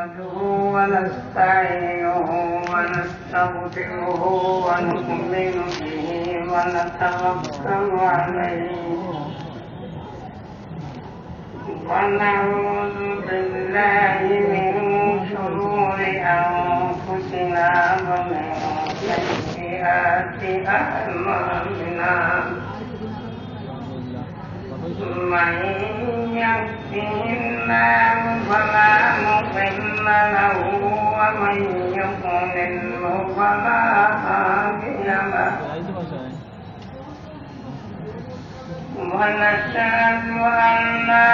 نحمده ونستعينه ونستغفره ونؤمن به ونتوكل عليه ونعوذ بالله من شرور أنفسنا ومن سيئات أعمالنا من يهده الله فلا مضل له ومن يضلل فلا هادي له ونشهد أن لا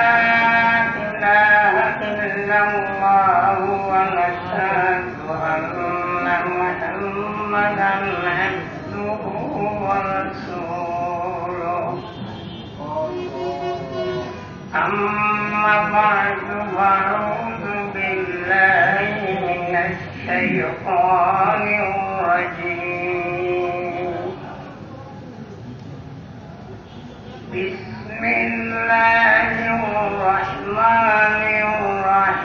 إله إلا الله ونشهد أن محمدا عبده ورسوله أما بعد فأعوذ بالله من الشيطان الرجيم بسم الله الرحمن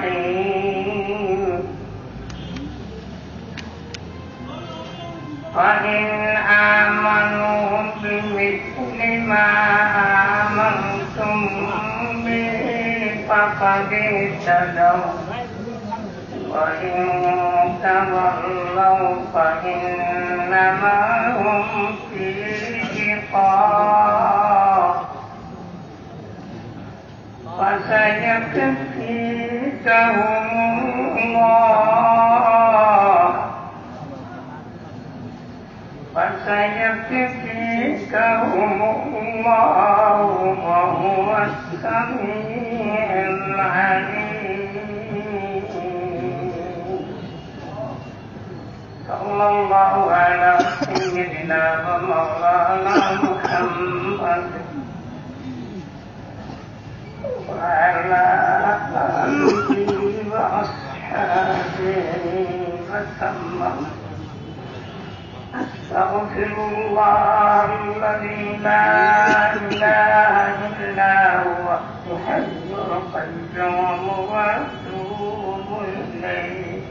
الرحيم فإن آمنوا بمثل ما آمنتم به فقد اهتدوا وإن تولوا فإنما هم في شقاق فسيكفيكهم الله وهو السميع العليم صلى الله على سيدنا ومولانا محمد وعلى آله وأصحابه وسلم أستغفر الله الذي لا إله إلا هو الحي القيوم وأتوب إليه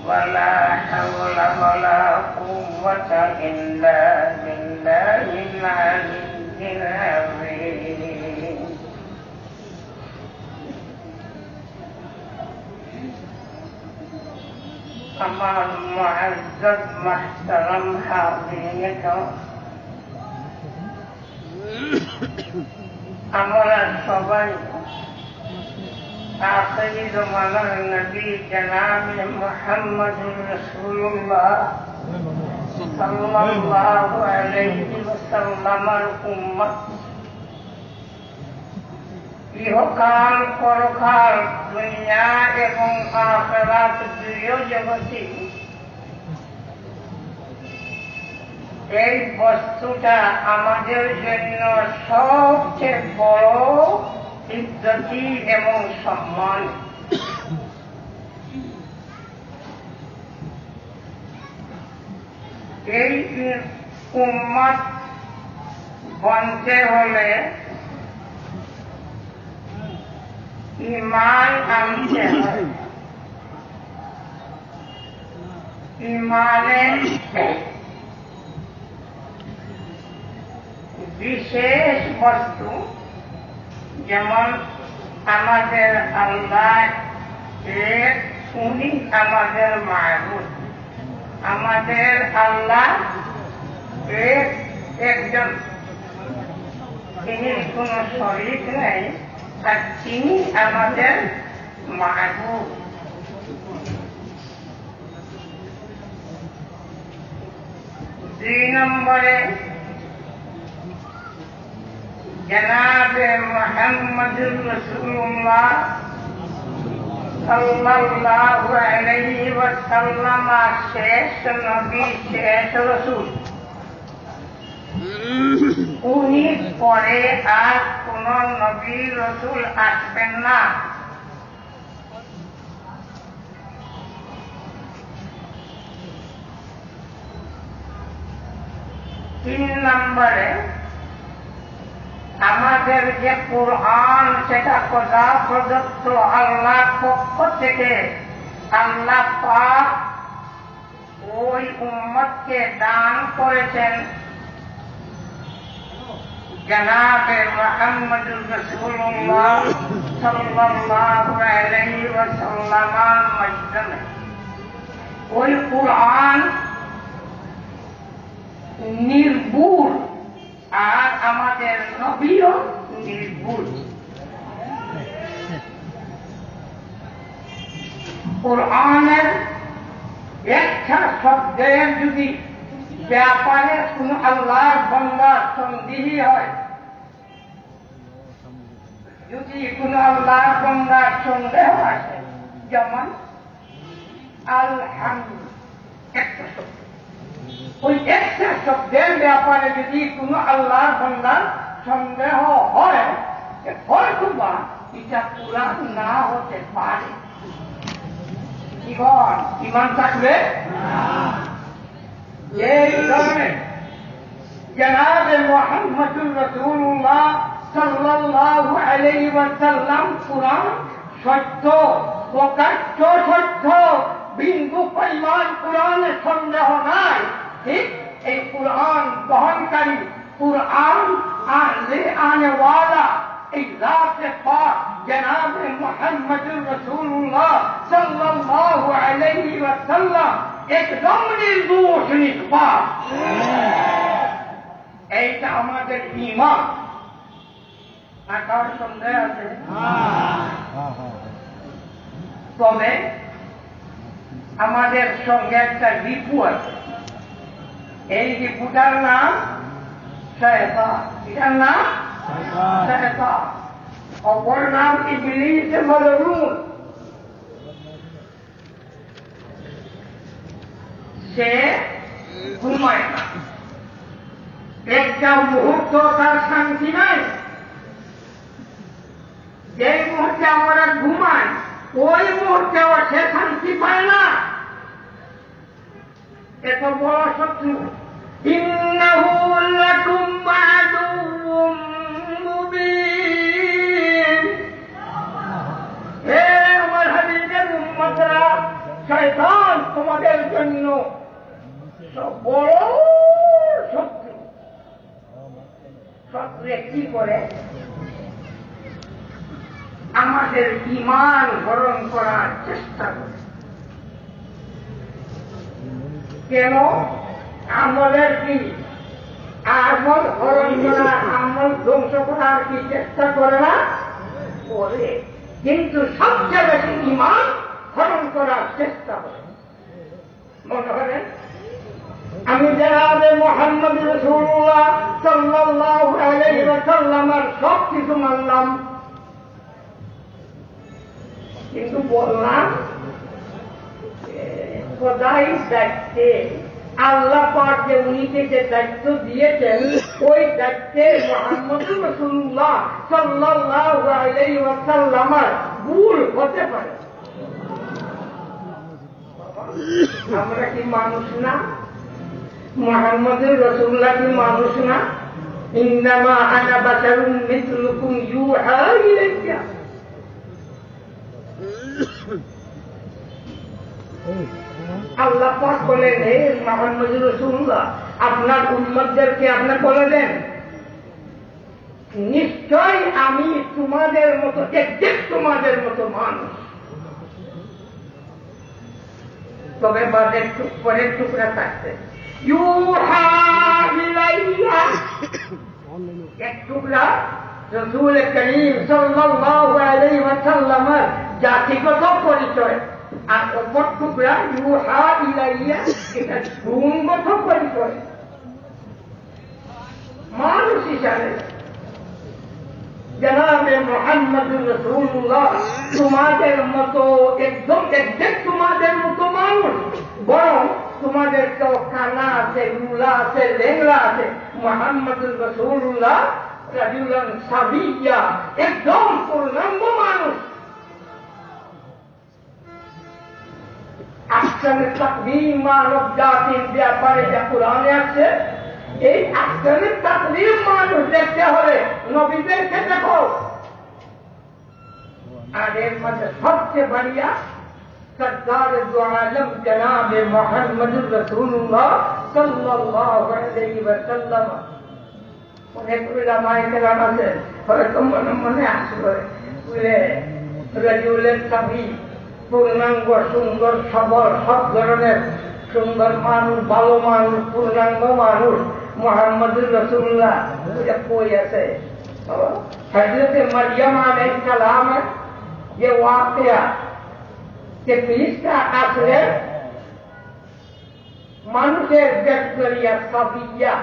ولا حول ولا قوة إلا بالله العلي العظيم আমার মুআজ্জাজ মুহতারাম হাজিরিন আমরা সবাই আখিরি জামানার নবী জনাব মুহাম্মদুর রাসূলুল্লাহ সাল্লাল্লাহু আলাইহি ওয়াসাল্লামের উম্মত ইহকাল পরকাল দুনিয়া এবং আখিরাত দুইও জগতে এই বস্তুটা আমাদের জন্য সবচেয়ে বড় ইজ্জতি এবং সম্মান। এই উম্মত বনতে হলে ঈমান আনতে হয়। ঈমানে বিশেষ বস্তু যেমন আমাদের আল্লাহ এক, উনি আমাদের মাবুদ। আমাদের আল্লাহ এক, একজন, তিনি কোন শরীক নেই, আর তিনি আমাদের মাবুদ। দুই নম্বরে জনাবে মুহাম্মদুর রাসূলুল্লাহ সাল্লাল্লাহু আলাইহি ওয়াসাল্লাম শেষ নবী, শেষ রাসূল। উনি পরে আর কোন নবী রাসূল আসবেন না। তিন নম্বরে আমাদের যে কুরআন সেটা খোদা প্রদত্ত আল্লাহর পক্ষ থেকে আল্লাহ পাক ওই উম্মতকে দান করেছেন জনাবে মুহাম্মদুর রাসূলুল্লাহ সাল্লাল্লাহু আলাইহি ওয়াসাল্লামের মাধ্যমে। ওই কুরআন নির্ভুল আর আমাদের নবীও নির্ভুল। কুরআনের একটা শব্দের যদি ব্যাপারে কোন আল্লাহর বান্দার সন্দেহ হয়, যদি কোন আল্লাহর বান্দার সন্দেহ আসে, যেমন আলহামদুলিল্লাহ একটা শব্দ, ওই একটা শব্দের ব্যাপারে যদি কোন আল্লাহর বান্দার সন্দেহ হয়, হয়তোবা এটা কুরআন না হতে পারে। ইমান থাকবে এই ধরনের জনাবে মুহাম্মদুর রাসূলুল্লাহ সাল্লাল্লাহু আলাইহি ওয়াসাল্লাম কুরআন সত্য, প্রকাশ্য সত্য, বিন্দু পরিমাণ কুরআনে সন্দেহ নাই। ঠিক এই কুরআন বহনকারী, কুরআন আনে ওয়ালা এই জাতে পাক জনাবে মুহাম্মদুর রাসূলুল্লাহ সাল্লাল্লাহু আলাইহি ওয়াসাল্লাম একদম নির্দোষ নিষ্পাপ। এইটা আমাদের ঈমান। আকার সন্দেহ আছে? তবে আমাদের সঙ্গে একটা রিপু আছে। এই রিপুটার নাম শয়তান। এটার নাম শয়তান, অপর নাম ইবলিস মালউন। সে ঘুমায় না, একটা মুহূর্ত তার শান্তি নাই। যে মুহূর্তে আমরা ঘুমাই ওই মুহূর্তে সে শান্তি পায় না। এত বড় শত্রু। ইন্নাহু লাকুম আদুউম মুবিন। হে আমার হাবিবের উম্মতরা, শয়তান তোমাদের জন্য বড় শত্রু। শত্রু কি করে? আমাদের ঈমান হরণ করার চেষ্টা করে। কেন? আমলের কি আমল হরণ করার, আমল ধ্বংস করার কি চেষ্টা করে না? করে। কিন্তু সবচেয়ে বেশি ঈমান হরণ করার চেষ্টা করে। মনে করেন আমি জনাবে মুহাম্মদ রাসূলুল্লাহ সাল্লাল্লাহু আলাইহি ওয়াসাল্লামের সব কিছু মানলাম, কিন্তু বললাম খোদাই দায়িত্বে আল্লাহ পাক যে উনিকে যে দায়িত্ব দিয়েছেন ওই দায়িত্বে মুহাম্মদ রাসূলুল্লাহ সাল্লাল্লাহু আলাইহি ওয়াসাল্লামের ভুল হতে পারে। আমরা কি মানুষ না? মুহাম্মদ রাসূলুল্লাহ কি মানুষ না? ইন্নামা আনা বাশারুম মিসলুকুম ইউহা ইলাইয়া। আল্লাহ পাক বলেন, হে মুহাম্মদ রাসূলুল্লাহ আপনার উম্মতদেরকে আপনি বলে দেন নিশ্চয় আমি তোমাদের মতো, একদিক তোমাদের মতো মানুষ। তবে বাদের পরের টুকরা থাকছে ইউহা ইলাইয়া, এক টুকরা রাসূল করিম সাল্লাল্লাহু আলাইহি ওয়াসাল্লামের জাতিগত পরিচয়, আর অপর টুকরা ইউহা ইলাইয়া এটা গুণগত পরিচয়। মানুষ হিসাবে জনাবে মুহাম্মদুর রাসূলুল্লাহ তোমাদের মতো একদম একদম তোমাদের মতো মানুষ, বরং তোমাদের তো কানা আছে, লুলা আছে, লেংলা আছে। মুহাম্মদুর রাসূলুল্লাহ রাজুলান সাবিয়্যা, একদম পূর্ণাঙ্গ মানুষ। আহসানুত তাকওয়ীম মানব জাতির ব্যাপারে যা কোরআনে আছে, এই আহসানুত আজিম মানুষ দেখতে হলে নবীদেরকে দেখো। আর এর মধ্যে সবচেয়ে বাড়িয়া সরদার দু আলম জনাবে মুহাম্মদুর রাসূলুল্লাহ সাল্লাল্লাহু আলাইহি ওয়াসাল্লাম। অনেক উলামায়ে কেরাম আছেন, হয়তো মনে মনে আসবে বলে রাজুলের ছবি পূর্ণাঙ্গ সুন্দর সবল সব ধরনের সুন্দর মানুষ, ভালো মানুষ, পূর্ণাঙ্গ মানুষ মুহাম্মদুর রাসূলুল্লাহ এটা কই আছে? হযরতে মরিয়ম আলাইহিস সালামের যে ওয়াকিয়া যে ফিরিস্তা আসলেন মানুষের ব্যাকটেরিয়া সাবিয়া,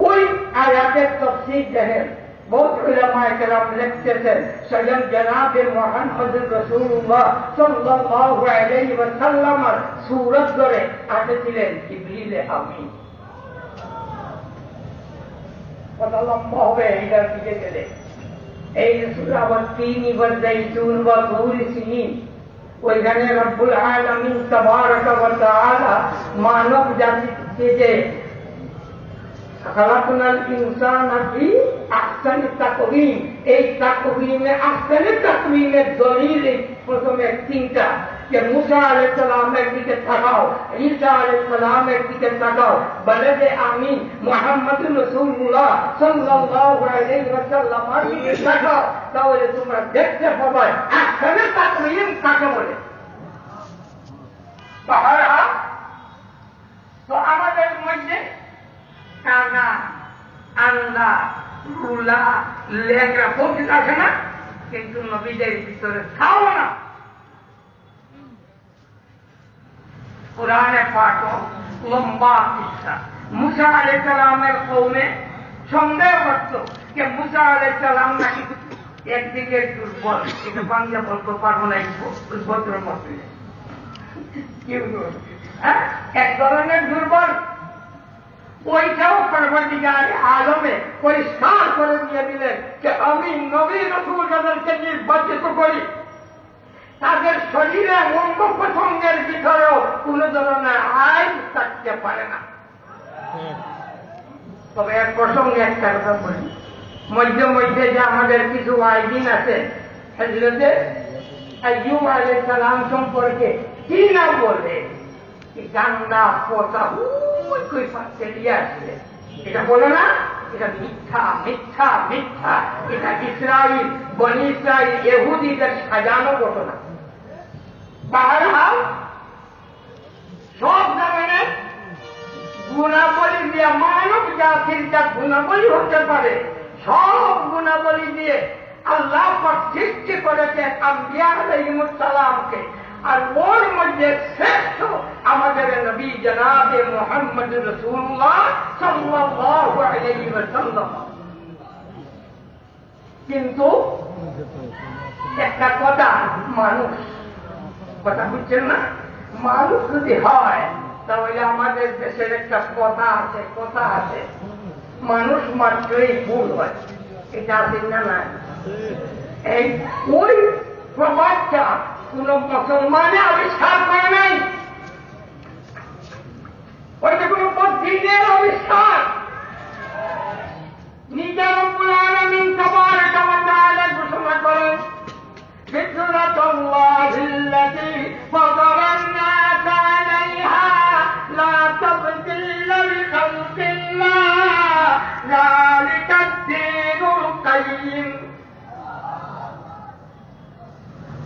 ওই আয়াতের তাফসীর দেখেন। बहुत उलमाए किराम लिखते थे स्वयं जनाब मोहम्मद रसूलुल्लाह सल्लल्लाहु अलैहि वसल्लम सूरत धरे আসছিলেন জিবরিল আমিন। কত লম্বা হবে এইটার দিকে গেলে। এই সূরা ওয়া তিন ওয়া যাইতুন ওয়া তুর সিনিন, ওইখানে রব্বুল আলামিন তাবারক ওয়া তাআলা মানব জাতিকে যে খালাকনাল ইনসানা ফি আহসানি তাকওয়িম, এই তাকওয়িমে আহসানি তাকওয়িমের দলিল প্রথমে তিনটা, যে মুসা আলাইহিস সালামের দিকে তাকাও, ঈসা আলাইহিস সালামের দিকে তাকাও, বলদে আমিন মুহাম্মদুর রাসূলুল্লাহ সাল্লাল্লাহু আলাইহি ওয়াসাল্লামের দিকে তাকাও, তাহলে তোমরা দেখতে পাবে আহসানি তাকওয়িম কাকে বলে। বাহারা তো আমাদের মধ্যে কানা, আন্দা, রুলা, লেগরা প্রতি আছে না, কিন্তু নবীদের ভিতরে খাও না। পুরাণে পাঠো লম্বা কিসসা। মুসা আলাইহিস সালামের কওমে সন্দেহ করত যে মুসা আলাইহিস সালাম নাকি একদিকে দুর্বল, এটা বাংলা বলতে পারবো না, ভদ্র মতে এক ধরনের দুর্বল। ওইটাও পরবর্তীকার আলমে পরিষ্কার করে দিয়ে দিলেন যে আমি নবী রাসূল যাদেরকে নির্বাচিত করি তাদের শরীরে অঙ্গ প্রত্যঙ্গের ভিতরেও কোন ধরনের আইন থাকতে পারে না। তবে এক প্রসঙ্গে একটা কথা বলি, মধ্যে মধ্যে যে আমাদের কিছু আইন আছে, হযরতে আইয়ুব আলাইহিস সালাম সম্পর্কে কি না বলে গান্ডা পোতা কই পাচ্ছে দিয়ে আসছে, এটা বলে না, এটা মিথ্যা মিথ্যা মিথ্যা। এটা ইসরাইল বনি ইসরাইল ইহুদিদের সাজানো ঘটনা। বাহরহাল সব ধরনের গুণাবলী দিয়ে মানব জাতির যা গুণাবলী হতে পারে সব গুণাবলী দিয়ে আল্লাহ সৃষ্টি করেছেন আম্বিয়া আলাইহিমুস সালামকে। আর ওর মধ্যে শ্রেষ্ঠ আমাদের নবী জনাবে মুহাম্মদুর রাসূলুল্লাহ সাল্লাল্লাহু আলাইহি ওয়াসাল্লাম। কিন্তু একটা কথা, মানুষ কথা বুঝছেন না, মানুষ যদি হয় তাহলে আমাদের দেশের একটা কথা আছে মানুষ মাত্রই ভুল হয়, এটা আছে না না। এই ওই প্রবাদটা কোন মুসলমানে আবিষ্কার করে নাই, ওইটা কোন বুদ্ধিদের আবিষ্কার। নিজে রব্বুল আলামিন তাবারক ওয়া তাআলা ঘোষণা করেন ফিতরাতাল্লাহিল্লাতী ফাতারান নাস আলাইহা লা তাবদীলা লিখালকিল্লাহ যালিকাদ-দীনুল কাইয়্যিম।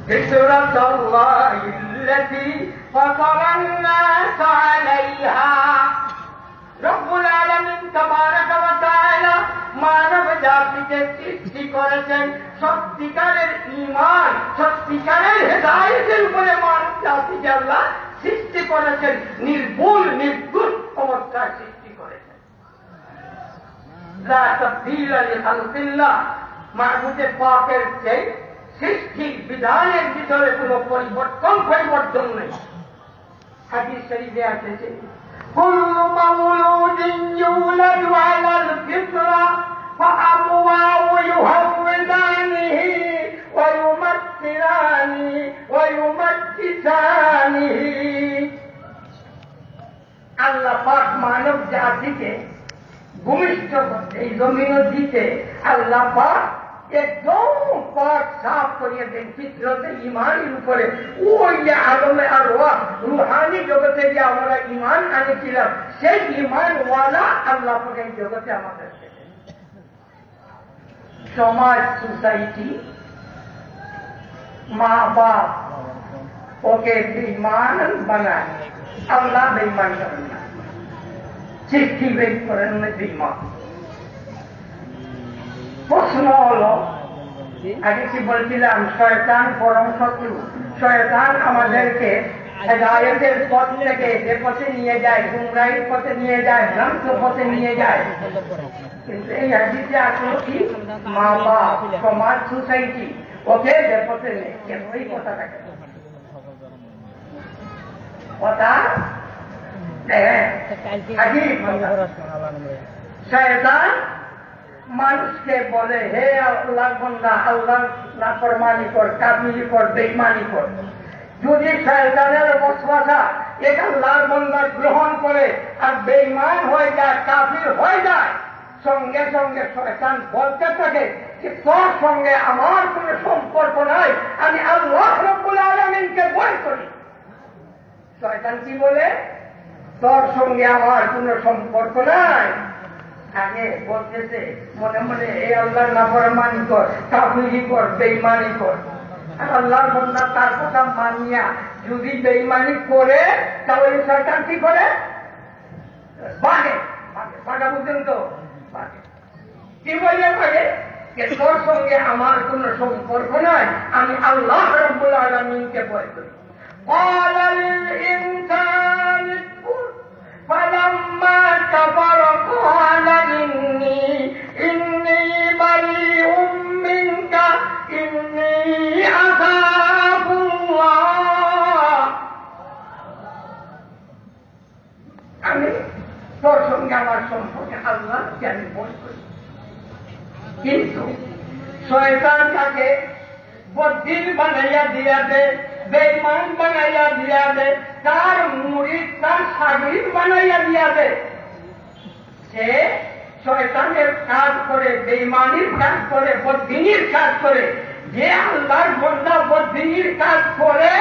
ফিতরাতাল্লাহিল্লাতী ফাতারান নাস আলাইহা, রব্বুল আলামিন তাবারক ওয়া তাআলা মানব জাতিকে সৃষ্টি করেছেন সত্যিকারের ঈমান, সত্যিকারের হেদায়েতের উপরে মানব জাতিকে আল্লাহ সৃষ্টি করেছেন, নির্ভুল নির্গুণ অবস্থায় সৃষ্টি করেছেন। লা তাবদীলা লিখালকিল্লাহ, মাহবুবে পাকের সেই সৃষ্টির বিধানের ভিতরে কোনো পরিবর্তন নেই। হাদিস শরীফে আছে কুল্লু মাওলুদিন ইউলাদু আলাল ফিতরা ফাআবওয়াহু ইউহাওওয়াদানিহি ওয়া ইউমাত্তিরানিহি ওয়া ইউমাজ্জিসানিহি। আল্লাহ পাক মানব জাতিকে ভূমিষ্ঠ করতে, এই জমিনও দিতে আল্লাহ পাক একদম পাক সাফ করিয়ে দেন চিত্রতে ইমানের উপরে। ওই যে আলমে আর রুহানি জগতে যে আমরা ইমান আনেছিলাম, সেই ইমানওয়ালা আল্লাহ পাক এই জগতে আমাদের সমাজ, সোসাইটি, মা বাপ ওকে বেঈমান বানায়, আল্লাহ বেঈমান করেন না, সৃষ্টি বেদ করেন বেঈমান। প্রশ্ন হল, আগে কি বলছিলাম, শয়তান পরম শত্রু। শয়তান আমাদেরকে হেদায়েতের পথ থেকে যে পথে নিয়ে যায়, গুমরাহির পথে নিয়ে যায়, ভ্রান্ত পথে নিয়ে যায়। কিন্তু এই হাদিসে আসলে কি, মা বাপ, সমাজ, সোসাইটি ওকে যে পথে নেই, কেন এই কথাটাকে কথা শয়তান মানুষকে বলে, হে আল্লাহর বান্দা, আল্লাহর নাফরমানি কর, কাফিরি কর, বেঈমানি কর। যদি শয়তানের ওয়াসওয়াসা এক আল্লাহর বান্দা গ্রহণ করে আর বেঈমান হয়ে যায়, কাফির হয়ে যায়, সঙ্গে সঙ্গে শয়তান বলতে থাকে যে তোর সঙ্গে আমার কোন সম্পর্ক নাই, আমি আল্লাহ রাব্বুল আলামিনকে ভয় করি। শয়তান কি বলে, তোর সঙ্গে আমার কোন সম্পর্ক নাই। আগে বলতেছে মনে মনে, এই আল্লাহর নাফরমানি কর, কাফিরি কর, বেঈমানি কর। আর আল্লাহর বান্দা তার কথা মানিয়া যদি বেঈমানি করে, তাহলে শয়তান কি করে, ভাগে। ভাগা বুঝলেন তো, ভাগে। কি বলে ভাগে, যে তোর সঙ্গে আমার কোন সম্পর্ক নাই, আমি আল্লাহ রাব্বুল আলামিনকে ভয় করি। قال الإنسان اكفر فلما كفر قال إني بريء منك إني أخاف الله। আমি তোর সঙ্গে আমার সম্পর্কে আল্লাহকে আমি ভয় করি। কিন্তু শয়তান তাকে বদ্দিন বানাইয়া দিয়া দে, বেঈমান বানাইয়া দিয়া দে, তার মুরিদ, তার শাগির্দ বানাইয়া দিয়া দে। সে শয়তানের কাজ করে, বেঈমানির কাজ করে, বদ্দিনীর কাজ করে। যে আল্লাহর বান্দা বদ্দিনীর কাজ করে,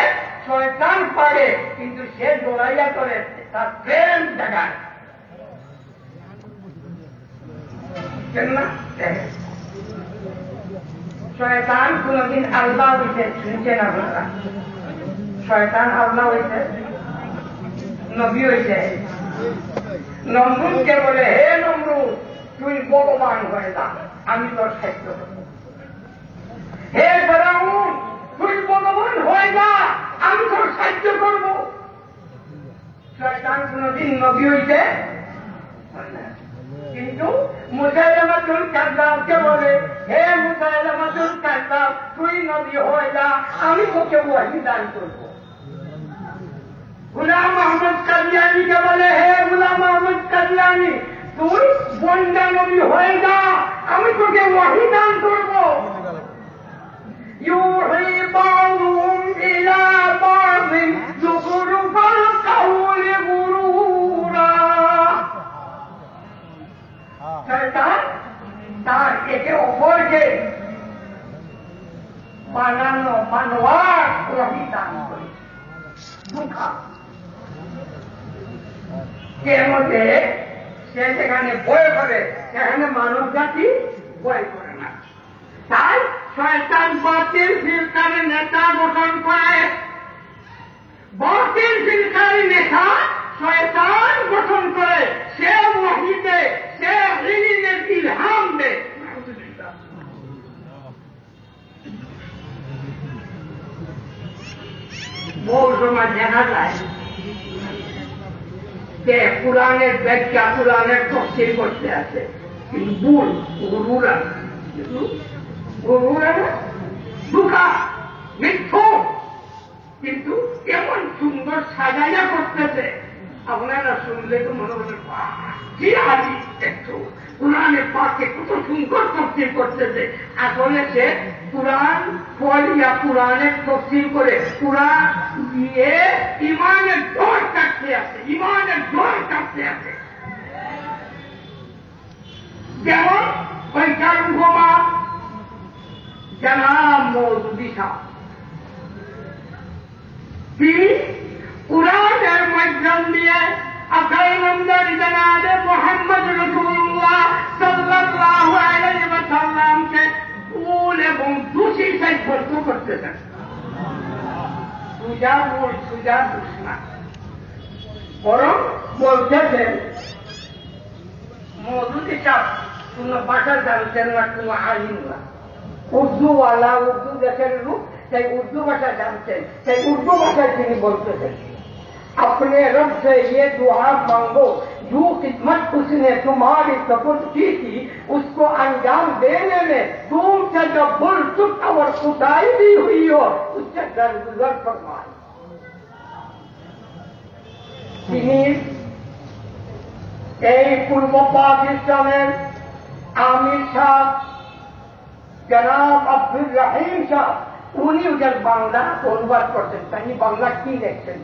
শয়তান পারে, কিন্তু সে দৌড়াইয়া করে তার প্রেম জাগায়। কেন না? শয়তান কোনদিন আল্লাহ হইতে শুনছেন আপনারা? শয়তান আল্লাহ হইতে, নবী হইতে। নমরুদকে বলে, হে নমরুদ, তুই ভগবান হয়ে যা, আমি তোর সাহায্য করব। হে ফেরাউন, তুই ভগবান হয়ে যা, আমি তোর সাহায্য করব। শয়তান কোনদিন নবী হইতে। কিন্তু মুসাইলামাতুল কাযযাবকে বলে, হে মুসাইলামাতুল কাযযাব, তুই নবী হয়ে যা, আমি তোকে ওহী দান করব। গোলাম আহমদ কাদিয়ানীকে বলে, হে গোলাম আহমদ কাদিয়ানী, তুই বন্দা নবী হয়ে যা, আমি তোকে ওহী দান করব। ইউহি বা'দুহুম ইলা বা'দিন যুখরুফাল কাওলি গুরুরা। শয়তান তার একে অপরকে বানানো মানবার ওহী দান করে। দুঃখা কেমতে সে যেখানে ভয় করে, সেখানে মানব জাতি ভয় করে না। তাই শয়তান বাতিল ফিরকারি নেতা গঠন করে। বাতিল ফিরকারি নেতা শয়তান গঠন করে। সে ওহী দেয়, সে ইলমের ইলহাম দেয়। বহু সময় দেখা যায় যে কোরআনের ব্যাখ্যা, কোরআনের তফসির করতে আছে, কিন্তু ভুল, গুরুরা ধোঁকা, মিথ্যা, কিন্তু এমন সুন্দর সাজাইয়া করতেছে, আপনারা শুনলে তো মনে মনে কি আদি একটু কোরআনের পাকে কত সুন্দর তফসির করতেছে। আসলে সে কোরআন পড়িয়া কোরআনের তফসির করে কোরআন দিয়ে ইমানের ডর কাটতে আছে, ইমানের ডর কাটতে আছে। যেমন ওইটার উপমা জনাব মওদুদী সাহেব, তিনি কুরআনের মাধ্যম দিয়ে আকাইমন্দার জনাবে মুহাম্মদ রাসূলুল্লাহ সাল্লাল্লাহু আলাইহি ওয়াসাল্লামকে ভুল এবং দোষী সাব্যস্ত করতেছেন। সুজা ভুল, সুজা দোষ না, বরং বলতেছেন মওদুদী সাহেব কোন ভাষা জানতেন না, কোন আলিম না, উর্দুওয়ালা, উর্দু দেশের লোক, সেই উর্দু ভাষা জানতেন, সেই উর্দু ভাষায় তিনি বলতেছেন अपने रब से ये दुआ मांगो, जो खिदमत उसने तुम्हारी सपुर्द की थी उसको अंजाम देने में तुमसे जो भूल चुक और कुताई भी हुई हो उससे दरगुजर फरमाए। তিনি এই পূর্ব পাকিস্তানের আমির সাহেব জনাব আব্দুর রহিম সাহেব, উনি ওদের বাংলা অনুবাদ করতেন। তিনি বাংলা কি দেখছেন,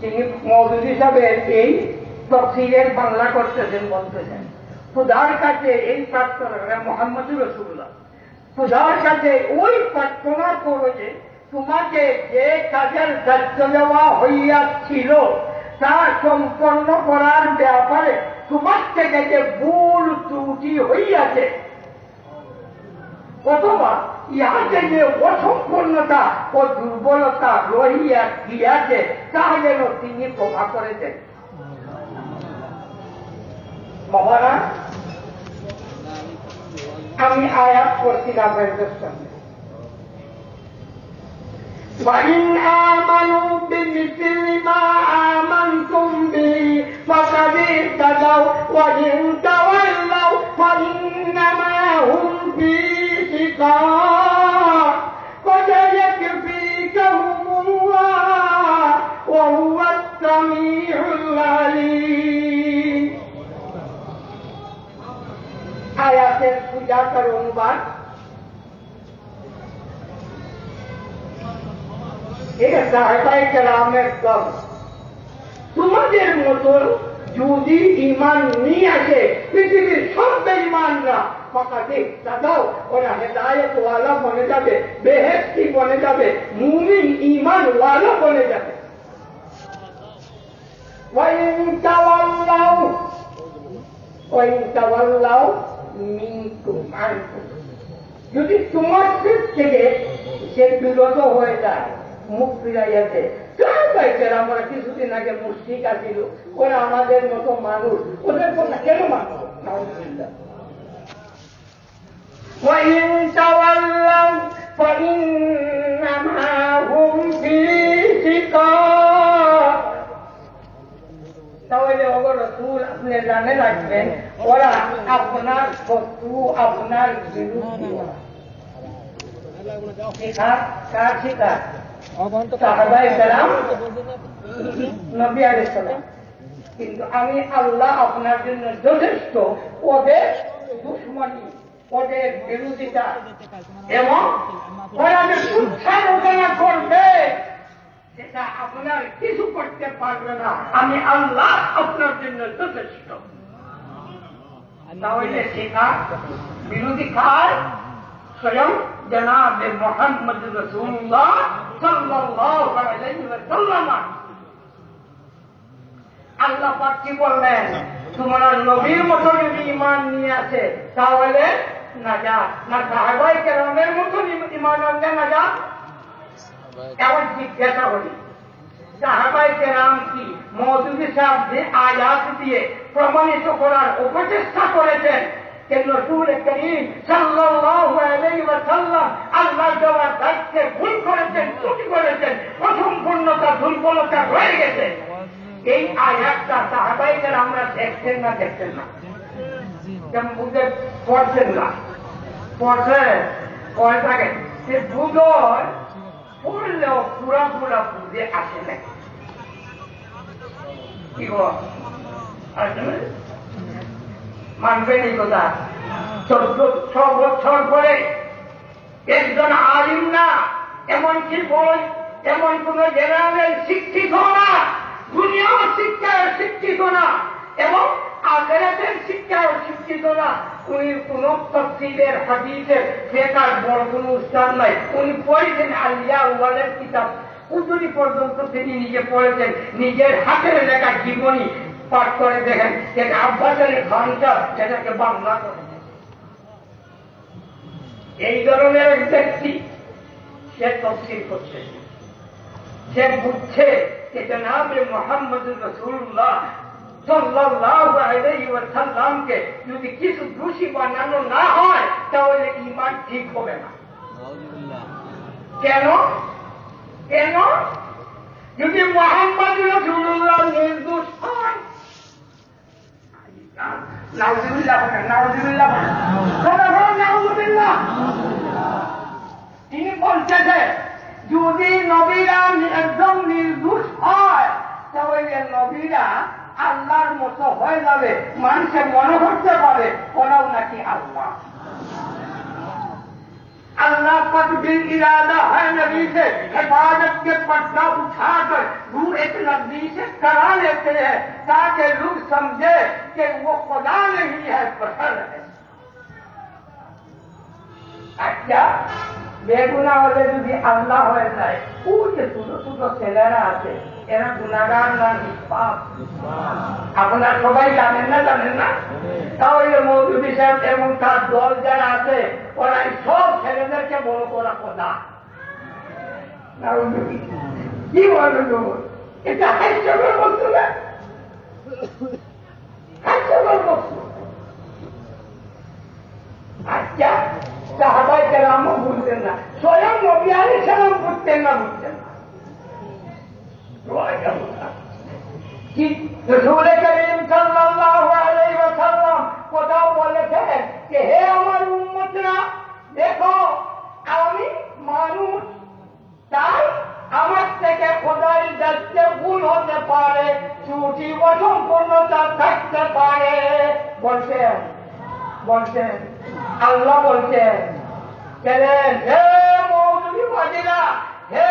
তিনি মওদুদী সাহেবের এই তফসিরের বাংলা করতেছেন, বলতেছেন খুদার কাছে এই প্রার্থনা, মুহাম্মদুর রাসূলুল্লাহ খুদার কাছে ওই প্রার্থনা করো যে তোমাকে যে কাজের দায়িত্ব দেওয়া হইয়াছিল তা সম্পন্ন করার ব্যাপারে তোমার থেকে যে ভুল ত্রুটি হইয়াছে অথবা ইহাতে যে অসম্পূর্ণতা ও দুর্বলতা রহিয়া গিয়াছে তা যেন তিনি ক্ষমা করে দেন। বাবারা, আমি আয়াত করছিলাম আপনাদের সামনে, وَإِنْ آمَنُوا بِمِثْلِ مَا آمَنْتُمْ بِهِ فَقَدِ اهْتَدَوْا وَإِنْ تَوَلَّوْا فَإِنَّمَا هُمْ فِي شِقَاقٍ فَسَيَكْفِيكَهُمُ اللَّهُ وَهُوَ السَّمِيعُ الْعَلِيمُ। আয়াতের সুজাতার অনুবাদ, এটা সাহাবায়ে কেরামের দল। তোমাদের মতন যদি ঈমান নিয়ে আসে পৃথিবীর সব বেঈমানরা ফাঁকাতে দাদাও, ওরা হেদায়েত ওয়ালা বনে যাবে, বেহেশতি বনে যাবে, মুমিন ঈমান ওয়ালা বনে যাবে। ওয়াইন তাওয়াল্লাউ মিনকুম আনকুম, যদি তোমার থেকে সে বিরত হয়ে যায়, মুখ ফিরাইয়াছে। আমরা কিছুদিন আগে মুশরিক আছিল, ওরা আমাদের মতো মানুষ, ওদের কথা কেন মানব? তাহলে ওগো রাসূল, আপনি জানে রাখবেন ওরা আপনার শত্রু, আপনার বিরোধী। কার শিকার? সাহাবায়ে কেরাম, নবী আলাইহিস সালাম। কিন্তু আমি আল্লাহ আপনার জন্য যথেষ্ট ওদের দুশমনি, ওদের বিরোধিতা এবং ওরা যে তুচ্ছালোচনা করবে সেটা আপনার কিছু করতে পারবে না, আমি আল্লাহ আপনার জন্য যথেষ্ট। তাহলে সেটা বিরোধী কার? স্বয়ং জনাবে মুহাম্মদ রাসূলুল্লাহ সাল্লাল্লাহু আলাইহি ওয়াসাল্লাম। আল্লাহ পাক কি বললেন? তোমরা নবীর মতো যদি ঈমান নিয়ে আসে তাহলে নাজাত, না সাহাবায়ে কেরামের মতো ঈমান আনলে নাজাত? এমন জিজ্ঞাসা করি, সাহাবায়ে কেরাম কি মওদুদী সাহেব যে আয়াত দিয়ে প্রমাণিত করার উপচেষ্টা করেছেন কেন রাসূল করিম সাল্লাল্লাহু আলাইহি ওয়াসাল্লাম আল্লাহর দেওয়া দায়িত্বে ভুল করেছেন, ত্রুটি করেছেন, অসম্পূর্ণতা, দুর্বলতা রয়ে গেছে? এই আয়াতটা সাহাবায়ে কেরামরা দেখছেন না? দেখছেন না? বুঝে পড়ছেন না? পড়ছে পড়ে থাকেন, সে বুঝর পড়লেও পুরা পুরা বুঝে আসে না। কি গো, মানবেন এই কথা? 14 বছর পরে একজন আলিম না, এমনকি বই, এমন কোন জেনারেল শিক্ষিত না, দুনিয়ার শিক্ষায় শিক্ষিত না, এবং আখিরাতের শিক্ষাও শিক্ষিত না, উনি কোন তাফসীরের হাদিসের শেখার বড় কোন উস্তাদ নাই। উনি পড়েছেন আলিয়া ওয়ালের কিতাব, উজুরি পর্যন্ত তিনি নিজে পড়েছেন, নিজের হাতের লেখা জীবনী পাঠ করে দেখেন, যেটা আব্বাসের খানটা সেটাকে বাংলা করেছে। এই ধরনের এক ব্যক্তি, সে তাফসীর করছে, সে বুঝছে যে জনাবে মুহাম্মদুর রাসূলুল্লাহ সাল্লাল্লাহু আলাইহি ওয়াসাল্লামকে যদি কিছু দোষী বানানো না হয় তাহলে ঈমান ঠিক হবে না। কেন? কেন? যদি মুহাম্মদুর রাসূলুল্লাহ নির্দোষ হয়, নাউযুবিল্লাহ, নাউযুবিল্লাহ, নাউযুবিল্লাহ, তিনি বলছেন যদি নবীরা একদম নির্দোষ হয় তাহলে নবীরা আল্লাহর মতো হয়ে যাবে, মানুষে মনে করতে পারে ওরাও নাকি আল্লাহ। अल्लाह पर भी इरादा है नबी से हिफाजत के पर्दा उठाकर रूह एक नबी से करा लेते हैं ताकि लोग समझे कि वो खुदा नहीं है, बशर है। अच्छा, বেগুনা হলে যদি আল্লাহ হয়ে যায়, ওই যে ছোট ছোট ছেলেরা আছে এরা গুণাগার না নিষ্পাপ? আপনারা সবাই জানেন না? জানেন না? তাহলে মৌলভী সাহেব এবং তার দল যারা আছে ওরা সব ছেলেদেরকে বড় করা কথা। কি বলবো, এটা হাস্যকর বস্তু না? হাস্যকর বস্তু। আচ্ছা, সাহাবায়ে কেরামও বুঝতেন না, স্বয়ং নবী আলাইহিস সালাম বুঝতেন না, বুঝতেন না। কি রাসূল করিম সাল্লাল্লাহু আলাইহি ওয়াসাল্লাম কোথাও বলেছেন যে হে আমার উম্মতরা, দেখো আমি মানুষ, তাই আমার থেকে খোদাই দেখতে ভুল হতে পারে, ত্রুটি অসম্পূর্ণতা থাকতে পারে। বলছেন বলছেন আল্লাহ বলছেন, হে মৌলভীবাদীরা, হে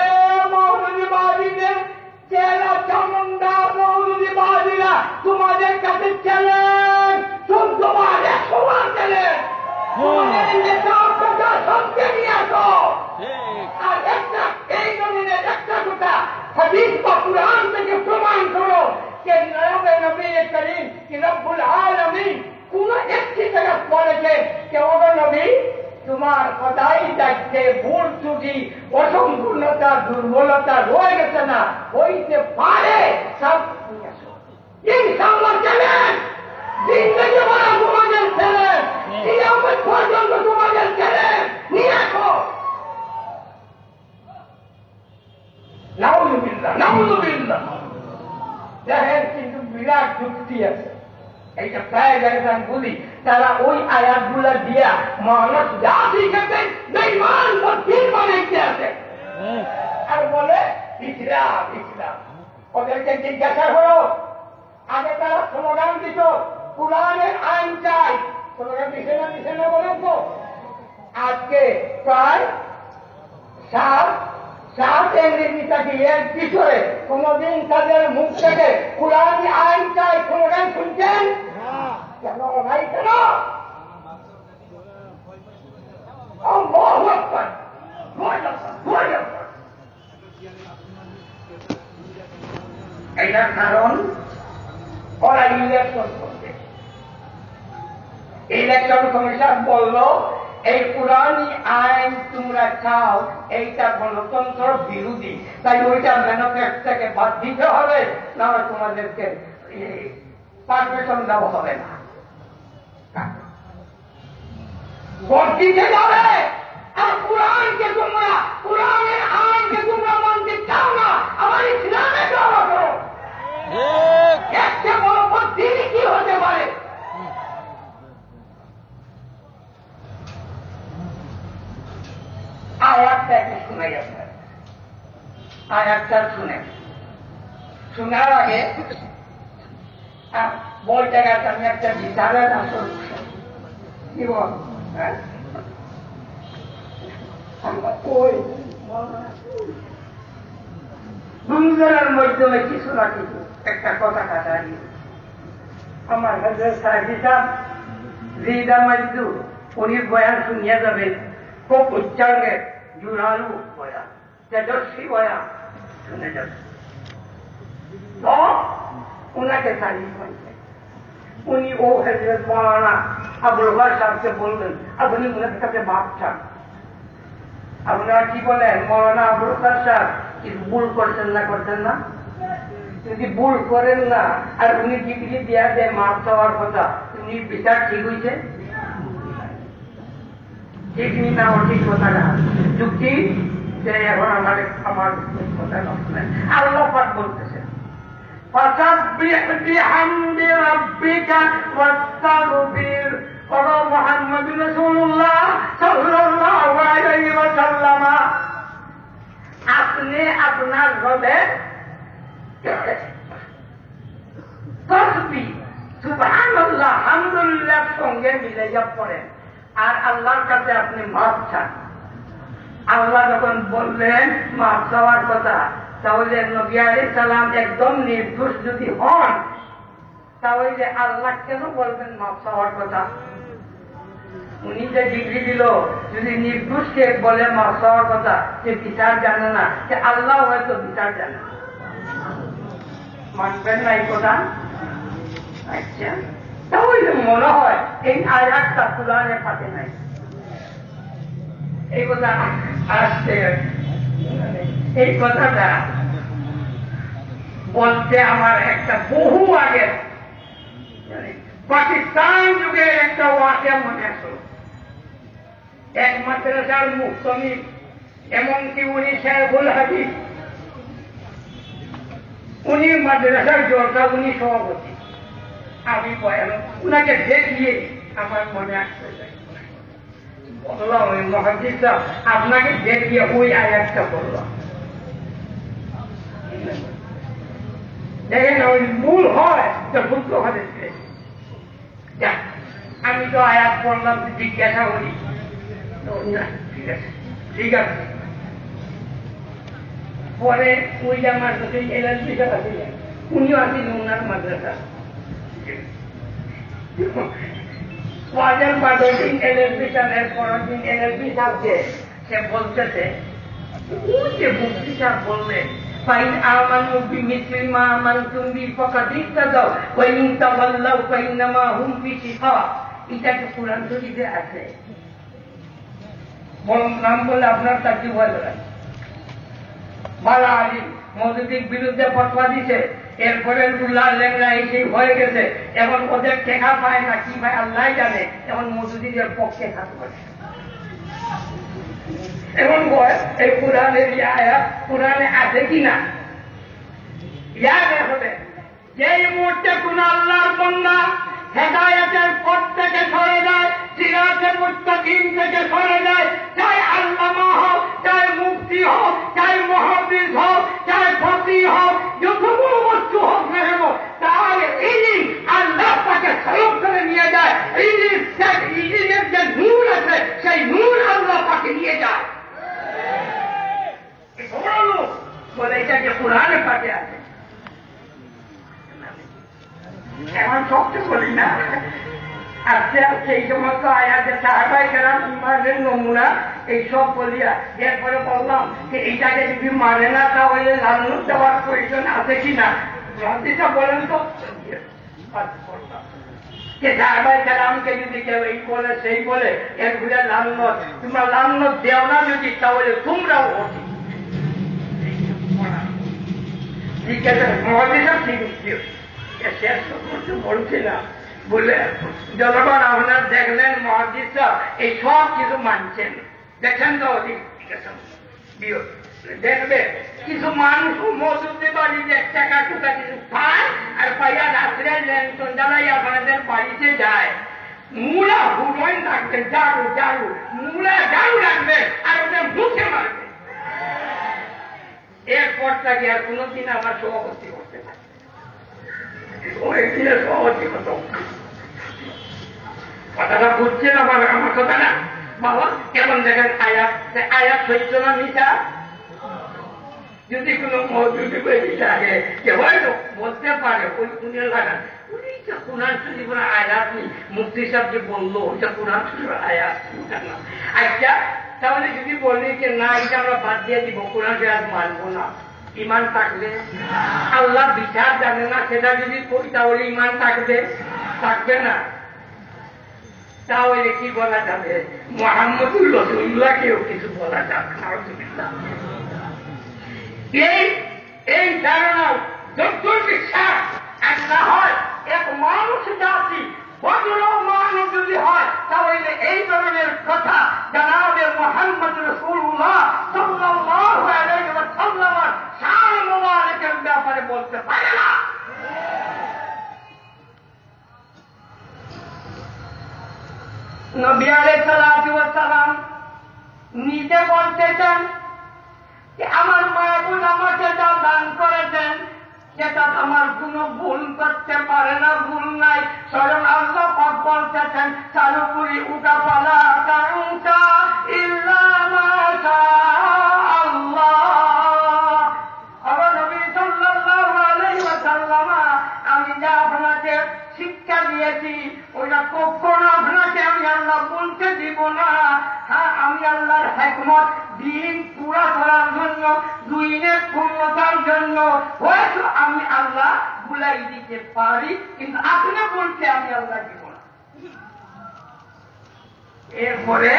মৌলভীবাদীদের চেলা চামুন্ডা মৌলভীবাদীরা, তোমাদের কাছে চ্যালেঞ্জ, তোমার 100 বার চ্যালেঞ্জ, তোমাদের নেতা প্রশাসনকে নিয়ে আসো। আর একটা এই জমিনের একটা কথা হাদিস বা কুরআন থেকে প্রমাণ করো যে নবী করিম কি রব্বুল আলামিন কোন একটি জায়গা বলেছে যে ও নবী তোমার খোদাই দেখতে ভুল ত্রুটি অসম্পূর্ণতা দুর্বলতা রয়ে গেছে না, হইতে পারে, সব নিয়ে আসো। ইনশাআল্লাহ চ্যালেঞ্জ, জিন্দেগি ভরা তোমাদের চ্যালেঞ্জ, কিয়ামত পর্যন্ত তোমাদের চ্যালেঞ্জ নিয়ে আসো। নাউযুবিল্লাহ, নাউযুবিল্লাহ। দেখেন, কিন্তু বিরাট যুক্তি আছে। এইটা প্রায় জায়গায় আমি বলি, তারা ওই আয়াতগুলা দিয়া মানুষ যা শিখেছেন বেঈমান বদ্দিন বানাইতে আছে আর বলে ইসলাম ইসলাম। ওদেরকে জিজ্ঞাসা করো, আগে তারা স্লোগান দিত কুরআনের আইন চাই, স্লোগান দিছে না বলেন তো? আজকে প্রায় 7 ইংরেজিটাকে এর পিছনে কোনদিন তাদের মুখ থেকে কুরআনি আইন চাই স্লোগান শুনছেন? কেন ভাই, কেন? এটার কারণ ওরা ইলেকশন করবে। ইলেকশন কমিশন বলল এই পুরানি আইন তোমরা চাও, এইটা গণতন্ত্র বিরোধী, তাই ওইটা ম্যানিফেস্টো থেকে বাদ দিতে হবে, না তোমাদেরকে পারমিশন দেওয়া হবে না। ভোট দিতে যাবে আর কুরআনকে তোমরা, কুরআনের আইনকে তোমরা মানতে চাও না, আমার ইসলামে দাওয়া করো। একটা বড় পদ্ধতি কি হতে পারে? আয়াতটা একটু শুনে গেছে, আয়াতটা শোনার আগে বলতে গেছে আমি একটা বিচারের আসল কি বল, গুঞ্জনের মাধ্যমে কিছু না কিছু একটা কথা কাটা আমার হযরত সাহেবী সাহেব রিদা মজদু উনি বয়ান শুনিয়ে যাবেন, খুব উচ্চারণে জোরালো বয়ান, তেজস্বী বয়ান শুনে যাবে। তো ওনাকে তারিফ হয়েছে। উনি ও হযরত মাওলানা আবুল বাশার সাহেবকে বললেন, আপনি ওনার কাছে মাপ চান। আপনারা কি বলেন, মাওলানা আবুল বাশার সাহেব কিছু ভুল করছেন না, করছেন না? যদি ভুল করেন না আর উনি ডিগ্রি দেওয়া দেয় মাপ চাওয়ার কথা, উনি বিচার ঠিক হয়েছে? ঠিক না, অঠিক কথা না, যুক্তি যে এখন আমার কথা নয়। আল্লাহ পাক বলতেছেন فسبح بحمد ربك واستغفر قال محمد رسول الله صلى الله عليه وسلم আপনি আপনার রবে তসবিহ সুবহানাল্লাহ আলহামদুলিল্লাহ সঙ্গে মিলাইয়া পড়েন আর আল্লাহর কাছে আপনি মাফ চান। আল্লাহ যখন বললেন মাফ চাওয়ার কথা, তাহলে নবী আলাইহিস সালাম একদম নির্দোষ যদি হন, তাহলে আল্লাহ কেন বলবেন মাফ চাওয়ার কথা? উনি যে ডিগ্রি দিল, যদি নির্দোষকে বলে মাফ চাওয়ার কথা, যে বিচার জানে না, সে আল্লাহ হয়তো বিচার জানে না। মানবেন না এই কথা? আচ্ছা, তাহলে মনে হয় এই আয়াতটা কুরআনে পাতে নাই। এই কথা আসছে, এই কথাটা বলতে আমার একটা বহু আগে পাকিস্তান যুগের একটা ওয়াকিয়া মনে আসলো। এক মাদ্রাসার মুহতামিম, এমনকি উনি শাইখুল হাদিস, উনি মাদ্রাসার জলসা, উনি সভাপতি। আমি বয়ান উনাকে দেখিয়ে আমার মনে আসতে চাই, বললাম ওই মুহাদ্দিস সাহেব আপনাকে দেখিয়ে ওই আয়াতটা বললাম। দেখেন ওই মূল হয় তো ভুল তো হাদিসে। আমি তো আয়াত পড়লাম, জিজ্ঞাসা করি, ঠিক আছে ঠিক আছে। পরে ওই আমার সাথে এলএলবি সাহেব আসিলেন, উনিও আসিলেন ওনার মাদ্রাসা ওয়াজের বাদল দিন এলএলবি সাহেবের পরের দিন এলএলবি সাহেবকে সে বলতেছে, ওই যে মুফতি সাহেব বললেন ফাইন আমানু বিমিসলি মা আমানতুম বি ফাকাদ ইহতাদাও ওয়া ইন তাওয়াল্লাউ ফাইন্নামা হুম ফি শিকাক। এটা তো কুরআন শরীফে আছে। বরং নাম বলে আপনার তাকে ভয় লাগে। বালা আলী মওদুদির বিরুদ্ধে ফতোয়া দিছে, এরপরে উল্লাহ লেংরা এই হয়ে গেছে, এখন ওদের টেকা পায় না, কি ভাই আল্লাহ জানে, এখন মওদুদিদের পক্ষে কাজ করে। এখন এই কোরআনের আয়াত কোরআনে আছে কিনা ইয়াদ হবে। যেই মুহূর্তে কোন আল্লাহর বান্দা হেদায়েতের পথ থেকে সরে যায়, সিরাতে মুস্তাকিম থেকে সরে যায়, চাই আল্লামা হোক, চাই মুফতি হোক, চাই মুহাদ্দিস হোক, চাই ফকিহ হোক, যত বড় বস্তু হোক না কেন, তাহলে ইলম আল্লাহ তাকে সলভ করে নিয়ে যায়। ইলমের যে নূর আছে, সেই নূর আল্লাহ তাকে নিয়ে যায়। বলে এটা যে কোরআনে পাকে আছে। এখন সবচে বলি না, আস্তে আস্তে এই সমস্ত আয়াতের সাহাবায়ে কেরাম ইমানের নমুনা এইসব বলিয়া, এরপরে বললাম যে এইটাকে যদি মানে না, তাহলে লালন দেওয়ার প্রয়োজন আছে কিনা হাদিসটা বলেন তো। যে সাহাবায়ে কেরামকে যদি কেউ এই বলে সেই বলে, এর ঘুরে লালন, তোমরা লালন দেও না যদি, তাহলে তোমরাও হতি। ঠিক আছে, মহাদিসা ঠিক শেষ করতে বলছি না বলে জনগণ আপনার দেখলেন মহাদিস এই সব কিছু মানছেন, দেখেন তো ঠিক আছে। দেখবে কিছু মানুষ মজুদে বাড়ি 1 টাকা টুকা কিছু পায়, আর পাইয়া রাত্রে ল্যাংটন জ্বালাই আপনাদের বাড়িতে যায়, মূলা হুড়োই রাখবে, জারু জারু মূলা জারু রাখবে আর ওদের মুখে মারবে। এরপর থেকে আর কোনদিন আমার সভাপতি করতে পারে কথাটা বুঝছেন আমার কথা না বাবা? কেমন দেখেন আয়াত, আয়াত সহ্য না মিশা। যদি কোনো মজুদি থাকে যে হয়তো বলতে পারে ওই পুনে লাগান, উনি কোরআন শরীফের আয়াত নেই, মুফতি সাহেব যে বললো ওইটা কোরআন শরীফের আয়াত না। আচ্ছা তাহলে যদি বলি যে না এটা আমরা বাদ দিয়ে দিব, কোরআন আয়াত মানবো না, ইমান থাকবে? আল্লাহ বিচার জানে না সেটা যদি করি তাহলে ইমান থাকবে? থাকবে না। তাহলে কি বলা যাবে? মুহাম্মদুর রাসূলুল্লাহকেও কিছু বলা যাবে না। এই ধারণা যত বিশ্বাস একটা হয়, এক মানুষ জাতি বজ্র মানুষ যদি হয়, তাহলে এই ধরনের কথা জানাবে মুহাম্মদ রাসূলুল্লাহ সাল্লাল্লাহু আলাইহি ওয়াসাল্লামের শান মুবারকের ব্যাপারে বলতে পারে না। নবী আলাইহিস সালাতু ওয়াস সালাম নিজে বলতেছেন যে আমার মাহবুব আমাকে যা দান করেছেন সেটা আমার কোন ভুল করতে পারে না, ভুল নাই। স্বয়ং আল্লাহ পাক বলতেছেন সানুকুরি উকা পালা কারুকা ইল্লা মা শা আল্লাহ। আমার নবী সাল্লাল্লাহু আলাইহি ওয়াসাল্লাম আমি যা আপনাকে শিক্ষা দিয়েছি ওইটা কখনো আপনাকে আমি আল্লাহ বলতে দিব না। হ্যাঁ, আমি আল্লাহর হিকমত দিন পুরা করার জন্য, দুইনের পূর্ণতার জন্য হয়তো আমি আল্লাহ বুলাই দিতে পারি, কিন্তু আপনি বলতে আমি আল্লাহ দিব না। এরপরে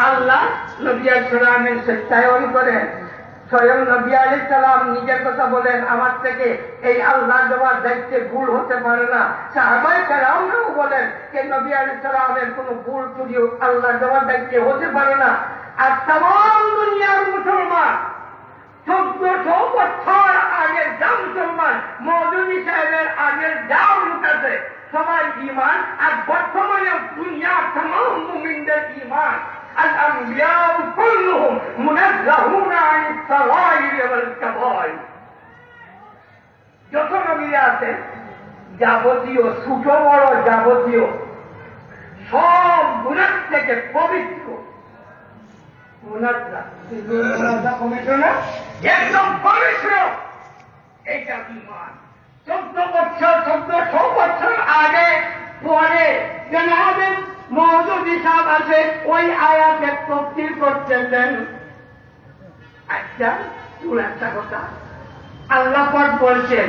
আল্লাহ নবী আলাইহিস সালামের সত্যায়ন করেন। স্বয়ং নবী আলাইহিস সালাম নিজের কথা বলেন, আমার থেকে এই আল্লাহ দেওয়ার দায়িত্বে ভুল হতে পারে না। সাহাবায়ে কেরামরাও বলেন যে নবী আলাইহিস সালামের কোন ভুল ত্রুটিও আল্লাহ দেওয়ার দায়িত্বে হতে পারে না। আর তাম দুনিয়ার মুসলমান 1400 বছর আগের যা মুসলমান, মওদুদী সাহেবের আগের যাও লোক আছে, সবাই ঈমান। আর বর্তমানে দুনিয়ার তাম মুমিনদের ঈমান। الأنبياء كلهم منزهون عن الصغائر والكبائر। যত নবীরা আছেন যাবতীয় ছোট বড় যাবতীয় সব গুনাহ থেকে পবিত্র। পবিত্র না, একদম পবিত্র। এইটা ঈমান। 1400 বছর আগে পরে জানাবেন মওদুদী সাহেব আছে ওই আয়াতের তাফসীর করতেছেন। আচ্ছা চুল একটা কথা, আল্লাহ পাক বলছেন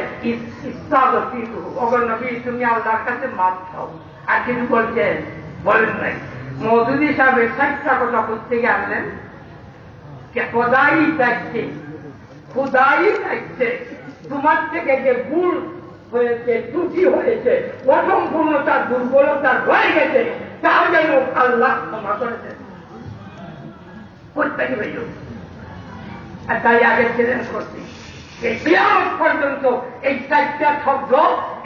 ইস্তাগফিরু, ওগো নবী তুমি আল্লাহর কাছে মাফ চাও। আর কিছু বলছেন? বলেন নাই। মওদুদী সাহেবের 60টা কথা কোথেকে আনলেন? খোদাই থাকছে তোমার থেকে যে ভুল হয়েছে, ত্রুটি হয়েছে, অসম্পূর্ণতা, দুর্বলতা রয়ে গেছে, তাও যেন আল্লাহ ক্ষমা করেছেন। করতে পারি। আর তাই আগে চ্যালেঞ্জ করছি এই কিয়ামত পর্যন্ত এই 4টা শব্দ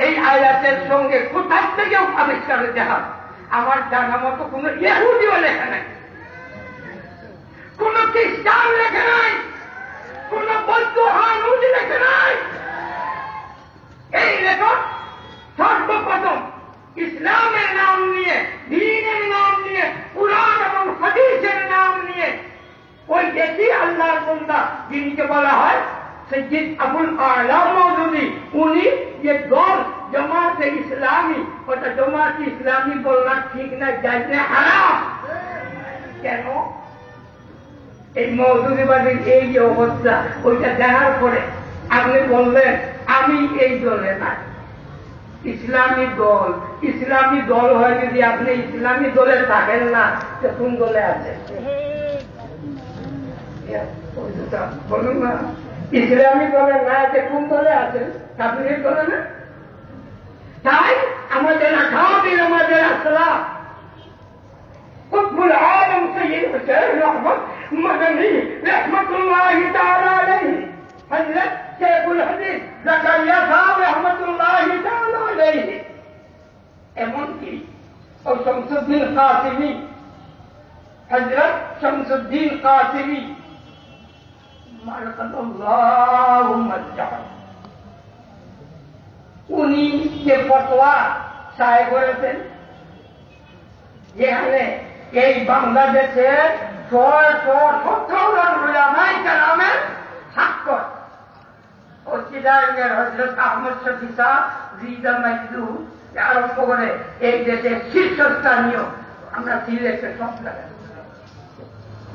এই আয়াতের সঙ্গে কোথার থেকেও আবিষ্কার হতে হয়। আমার জানা মতো কোন ইহুদিও লেখা নাই, কোন খ্রিস্টান লেখে নাই, কোন বৌদ্ধ হানুদি লেখে নাই। এই লেখক সর্বপ্রথম ইসলামের নাম নিয়ে, দ্বীনের নাম নিয়ে, কুরআন এবং হাদিসের নাম নিয়ে ওই দেখি আল্লাহর বান্দা যিনিকে বলা হয় সৈয়দ আবুল আলা মওদুদী, উনি যে দল জামাতে ইসলামী, ওটা জামাতে ইসলামী বলনা ঠিক না, জানতে হারাম। কেন? এই মওদুদীবাদীর এই যে অবস্থা, ওইটা জানার পরে আপনি বললেন আমি এই দলে নাই। ইসলামী দল হয় যদি আপনি ইসলামী দলে থাকেন না, তো কোন দলে আছে? বলুন না, ইসলামী দলে না আছে কোন দলে আছেন? কাফিরের দলে না। তাই আমাদের আকাবির, আমাদের আসলাফ কুতুবুল আলম সৈয়দ হুসাইন আহমদ মাদানী রাহমাতুল্লাহি তাআলা আলাইহি, হযরত শেখুল হাদিস জাকারিয়া সাহেব রাহমাতুল্লাহি তাআলা আলাইহি, এমনকি শামসুদ্দিন কাসিমি, হযরত শামসুদ্দিন কাসিমি মারাকাল্লাহু মাজ্জাহ, উনি যে ফতোয়া সাহেব করেছেন, যেখানে এই বাংলাদেশে 670 জন উলামায়ে কেরামের স্বাক্ষর, ও চিটাগাঙ্গের হযরত আহমদ শফি সাহেব রিজা মাইজু আরম্ভ করে এই দেশের শীর্ষস্থানীয় আমরা সিলেটে সব জায়গায়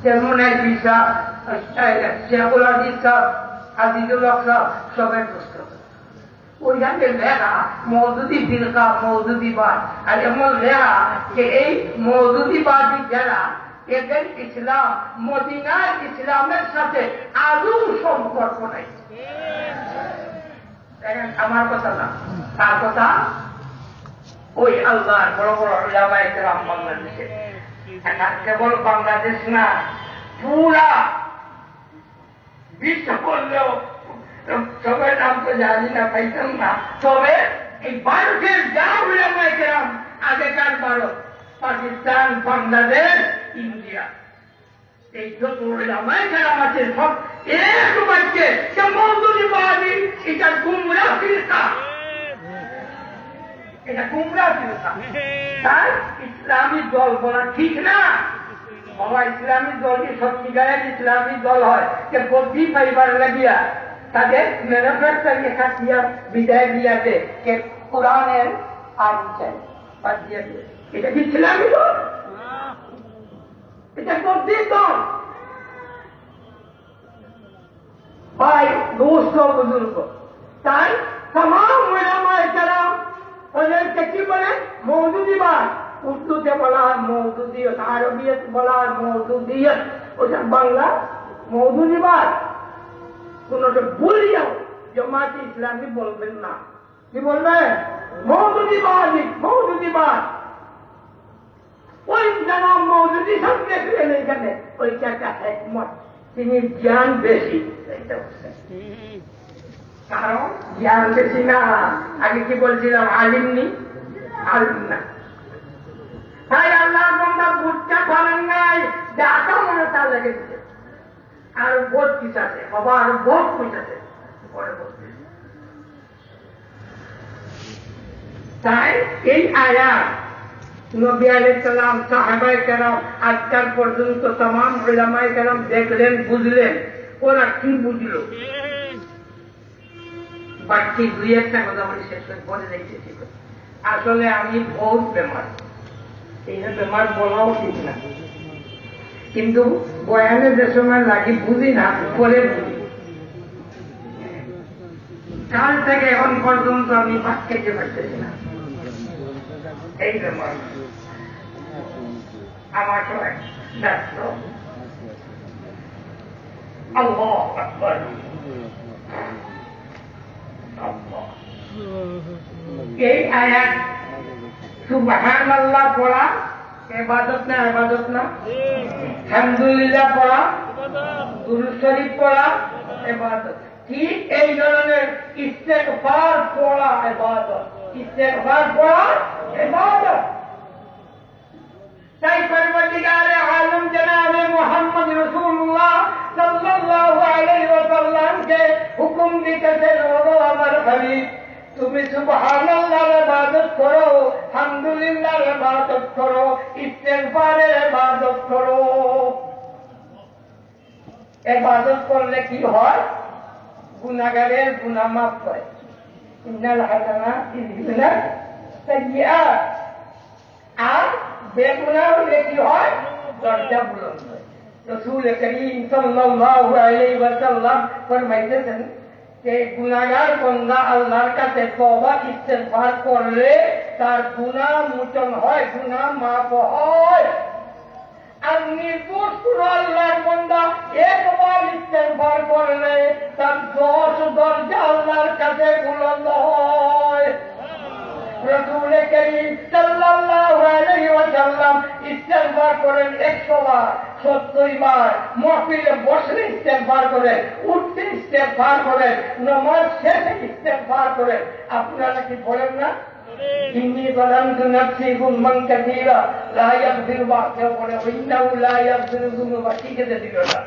যেমন এলপি সাহ, শেখুল আজিজ সাহ, আজিজুল হক সাহ, সবের পুস্তক ওইখানে লেখা মৌদুদি ফিরকা মৌদুদিবাদ, আর এমন লেখা যে এই মৌদুদিবাদী যারা এদের ইসলাম মদিনার ইসলামের সাথে আদৌ সম্পর্ক নাই। দেখেন আমার কথা না, তার কথা ওই আল্লাহর বড় বড় উলামায়ে কেরাম বাংলাদেশে, কেবল বাংলাদেশ না পুরা বিশ্ব করলেও সবাই নাম তো জানি না, পাইতাম না। তবে এই ভারতের যা উলামায়ে কেরাম আগেকার ভারত, পাকিস্তান, বাংলাদেশ, ইন্ডিয়া, এই যত উলামায়ে কেরাম আছে সব এক বাক্যে মৌদুদিবাদী, এটা গুমরা ফিরকা, এটা গুমরা ফিরকা। তাই ইসলামী দল বলা ঠিক না। বাবা ইসলামী দল কি সত্যিকারের ইসলামী দল হয় যে গদ্দি পাইবার লাগিয়া তাদের ম্যানুফ্যাকচারিং খাটিয়া বিদায় দিয়াছে যে কোরআনের আইন চাই, এটা কি ইসলামী দল? এটা গদ্দি দল। ভাই দোস্ত বুজুর্গ, তাই তাম উলামায়ে কেরাম ওদেরকে কি বলে? মৌদুদিবাদ। উর্দুতে বলা হয় মৌদুদিয়ত, আরবিয়ত বলা হয় মৌদুদিয়ত, ওটা বাংলা মৌদুদিবাদ। কোনটা ভুলিয়াও জামাতে ইসলামী বলবেন না। কি বলবেন? মৌদুদিবাদী, মৌদুদিবাদ। ওই যারা মৌদুদি সব দেখলেন এখানে, ওইটা একটা হেকমত, তিনি জ্ঞান বেশি। কারণ জ্ঞান বেশি না, আগে কি বলছিলাম আলিমনি, আলিম না। তাই আল্লাহর বান্দা বুঝতে পারেন নাই, দেখা মনে তার লেগে দিচ্ছে। আর বোধ পিছাছে বাবা, আর বোধ পিছাছে পরে বলছে। তাই এই আয়াত নবী আলাইহিস সালাম, সাহাবায়ে কেরাম, আজকাল পর্যন্ত तमाम উলামায়ে কেরাম দেখলেন, বুঝলেন, ওরা কি বুঝলো? বাকি দুই একটা কথা বলি, শেষ করে দেখতেছি। আসলে আমি বহুত বেমার, এই বেমার বলাও ঠিক না, কিন্তু বয়ানে যে সময় লাগি বুঝি না, পরে বুঝি। কাল থেকে এখন পর্যন্ত আমি ভাত খেতে পারতেছি না, এই বেমার আমার সবাই ব্যস্ত। আল্লাহু আকবার, এই আয়াত সুবহানাল্লাহ পড়া ইবাদত না? ইবাদত না? আলহামদুলিল্লাহ পড়া, দুরূদ শরীফ পড়া ইবাদত। ঠিক এই ধরনের ইস্তেগফার পড়া ইবাদত, ইস্তেগফার পড়া ইবাদত। তাই পরবর্তীকারে আলম জনাবে মুহাম্মদ রাসূলুল্লাহ সাল্লাল্লাহু আলাইহি ওয়াসাল্লামকে হুকুম দিতেছেন, ওগো আমার হাবিব, তুমি সুবহানাল্লাহর ইবাদত করো, আলহামদুলিল্লাহর ইবাদত করো, ইস্তেগফারের ইবাদত করো। ইবাদত করলে কি হয়? গুনাহগারের গুনাহ মাফ হয়। ইন্নাল হাসানাতি ইউযহিবুন সাইয়্যাত। আর বেগুনাহ হলে কি হয়? দরজা বুলন্দ হয়। রাসূল করিম সাল্লাল্লাহু আলাইহি ওয়াসাল্লাম ফরমাইতেছেন যে গুনাহগার বান্দা আল্লাহর কাছে তওবা ইস্তেগফার করলে তার গুনাহ মোচন হয়, গুনাহ মাফ হয়। আর নির্দোষ কোন আল্লাহর বান্দা একবার ইস্তেগফার করলে তার 10 দরজা আল্লাহর কাছে বুলন্দ হয়। রাসূল করিম সাল্লাল্লাহু আলাইহি ওয়াসাল্লাম ইস্তেগফার করেন 100 বার, 70 বার, মাহফিলে বসলে ইস্তেগফার করেন, উঠতে ইস্তেগফার করেন, নামাজ শেষে ইস্তেগফার করেন। আপনারা কি বলেন না? ইন্নী যালামতু নাফসি যুলমান কাসীরা লা ইয়াগফিরু বা'দাহু ইন্নাহু লা ইয়াগফিরু যুনুবা, ঠিক আছে দিল না,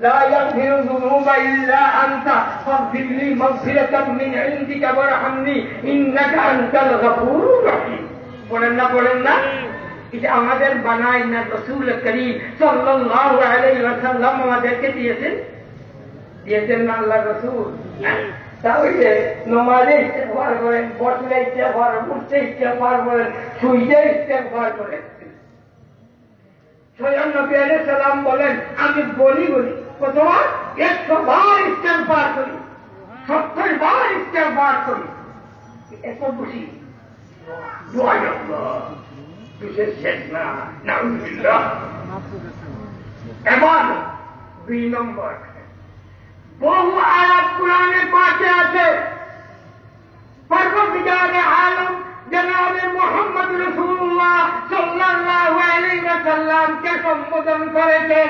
লা ইয়াগফিরু যুনুবা ইল্লা আনতা ফাগফিরলি মাগফিরাতাম মিন ইনদিকা ওয়ারহামনি ইন্নাকা আনতাল গফুরুর রহিম। বলেন না? বলেন না? এটা আমাদের বানাই না, রাসূল করিম সাল্লাল্লাহু আলাইহি ওয়াসাল্লাম আমাদেরকে দিয়েছেন, দিয়েছেন না আল্লাহর রাসূল। তাহলে নমাজে ইস্তেগফার করেন, বসলে ইস্তেগফার, উঠতে ইস্তেগফার করেন, শুইতে ইস্তেগফার করেন। স্বয়ং নবী আলাইহিস সালাম বলেন, আমি বলি কতবার 100 বার ইস্তেগফার করি, 70 বার ইস্তেগফার করি। এত খুশি দোয়াই আল্লাহ বিশেষ শেষ না। নাউযুবিল্লাহ। এবার 2 নম্বর, বহু আয়াত কোরআনে পাকে আছে পরবর্তীকালে আলম জনাবে মুহাম্মদ রাসূলুল্লাহ সাল্লাল্লাহু আলাইহি ওয়াসাল্লামকে সম্বোধন করেছেন,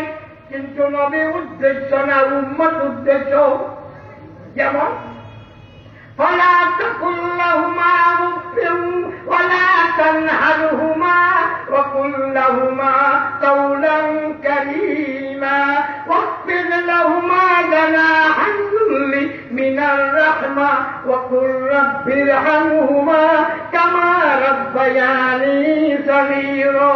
কিন্তু নবী উদ্দেশ্য না উম্মত উদ্দেশ্য। যেমন فلا تقل لهما أف ولا تنهرهما وقل لهما قولا كريما واخفض لهما جناح الذل من الرحمة وقل رب ارحمهما كما ربياني صغيرا।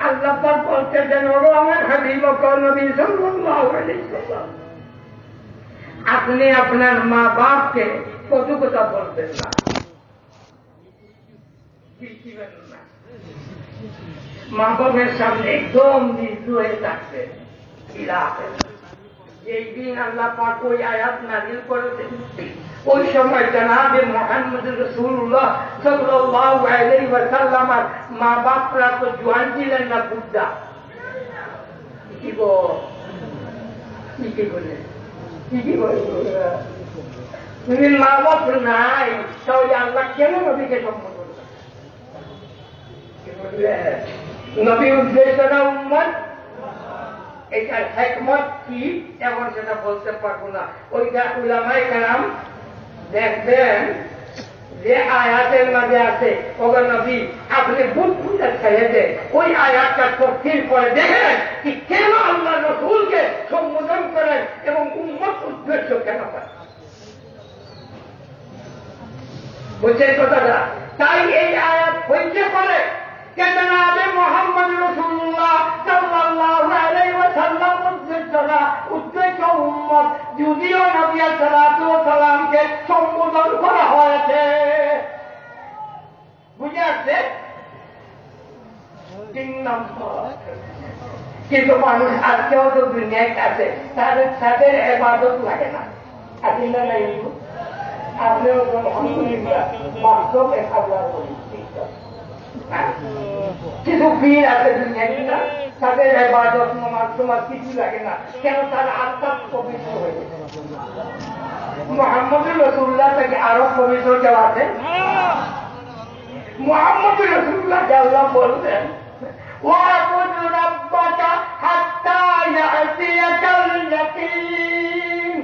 আল্লাহ পাক বলতেছেন, ও আমার হাবিব নবী সাল্লাল্লাহু আলাইহি ওয়াসাল্লাম, আপনি আপনার মা বাপকে কত কথা বলবেন না, মা বাপের সামনে একদম নির্দু হয়ে থাকবেন। যেই দিন আল্লাহ পাক ওই আয়াত নাযিল করেছেন, ওই সময় জনাবে মুহাম্মদ রাসূলুল্লাহ সাল্লাল্লাহু আলাইহি ওয়াসাল্লাম মা বাপরা তো জোয়ান ছিলেন না, বুদ্ধা। কি বলে তুমি মা বাপ নাই, তাহলে আল্লাহ কেন নবীকে সম্বোধন করলেন? নবী উদ্দেশ্যটা উম্মত, এটার হিকমত কি এখন সেটা বলতে পারবো না। ওইটা উলামায়ে কেরাম দেখবেন যে আয়াতের মাঝে আছে, ওগো নবী আপনি বুক খুলে ছেড়ে দেন, ওই আয়াতটা তফসীর করে দেখেন কি কেন আল্লাহ রাসূলকে সম্বোধন করেন এবং উম্মত উদ্দেশ্য কেন করেন। বুঝছেন কথাটা? তাই এই আয়াত হইতে পারে জনাবে মুহাম্মদ রাসূলুল্লাহ সাল্লাল্লাহু আলাইহি ওয়াসাল্লাম উদ্দেশ্য উম্মত, যদিও নবী সাল্লাল্লাহু আলাইহি ওয়াসাল্লামকে সম্বোধন করা হয়েছে। বুঝে আসছে? 3 নম্বর, কিন্তু মানুষ আজকেও তো দুনিয়ায় আছে, তাদের ইবাদত লাগে না। আপনি না নাই আপনিও তো আলহামদুলিল্লাহ বাস্তবে আল্লাহ বলি কিছু পীর আছে দুনিয়ায় না, তাদের ইবাদত নামাজ তোমার কিছু লাগে না। কেন? তার আত্মা পবিত্র হয়ে গেছে। মুহাম্মদ রাসূলুল্লাহ থেকে আরো পবিত্র কেউ আছে? মুহাম্মদ রাসূলুল্লাহকে আল্লাহ বলতেন, ওয়াবুদ রাব্বাকা হাত্তা ইয়াতিয়াকাল ইয়াকিন।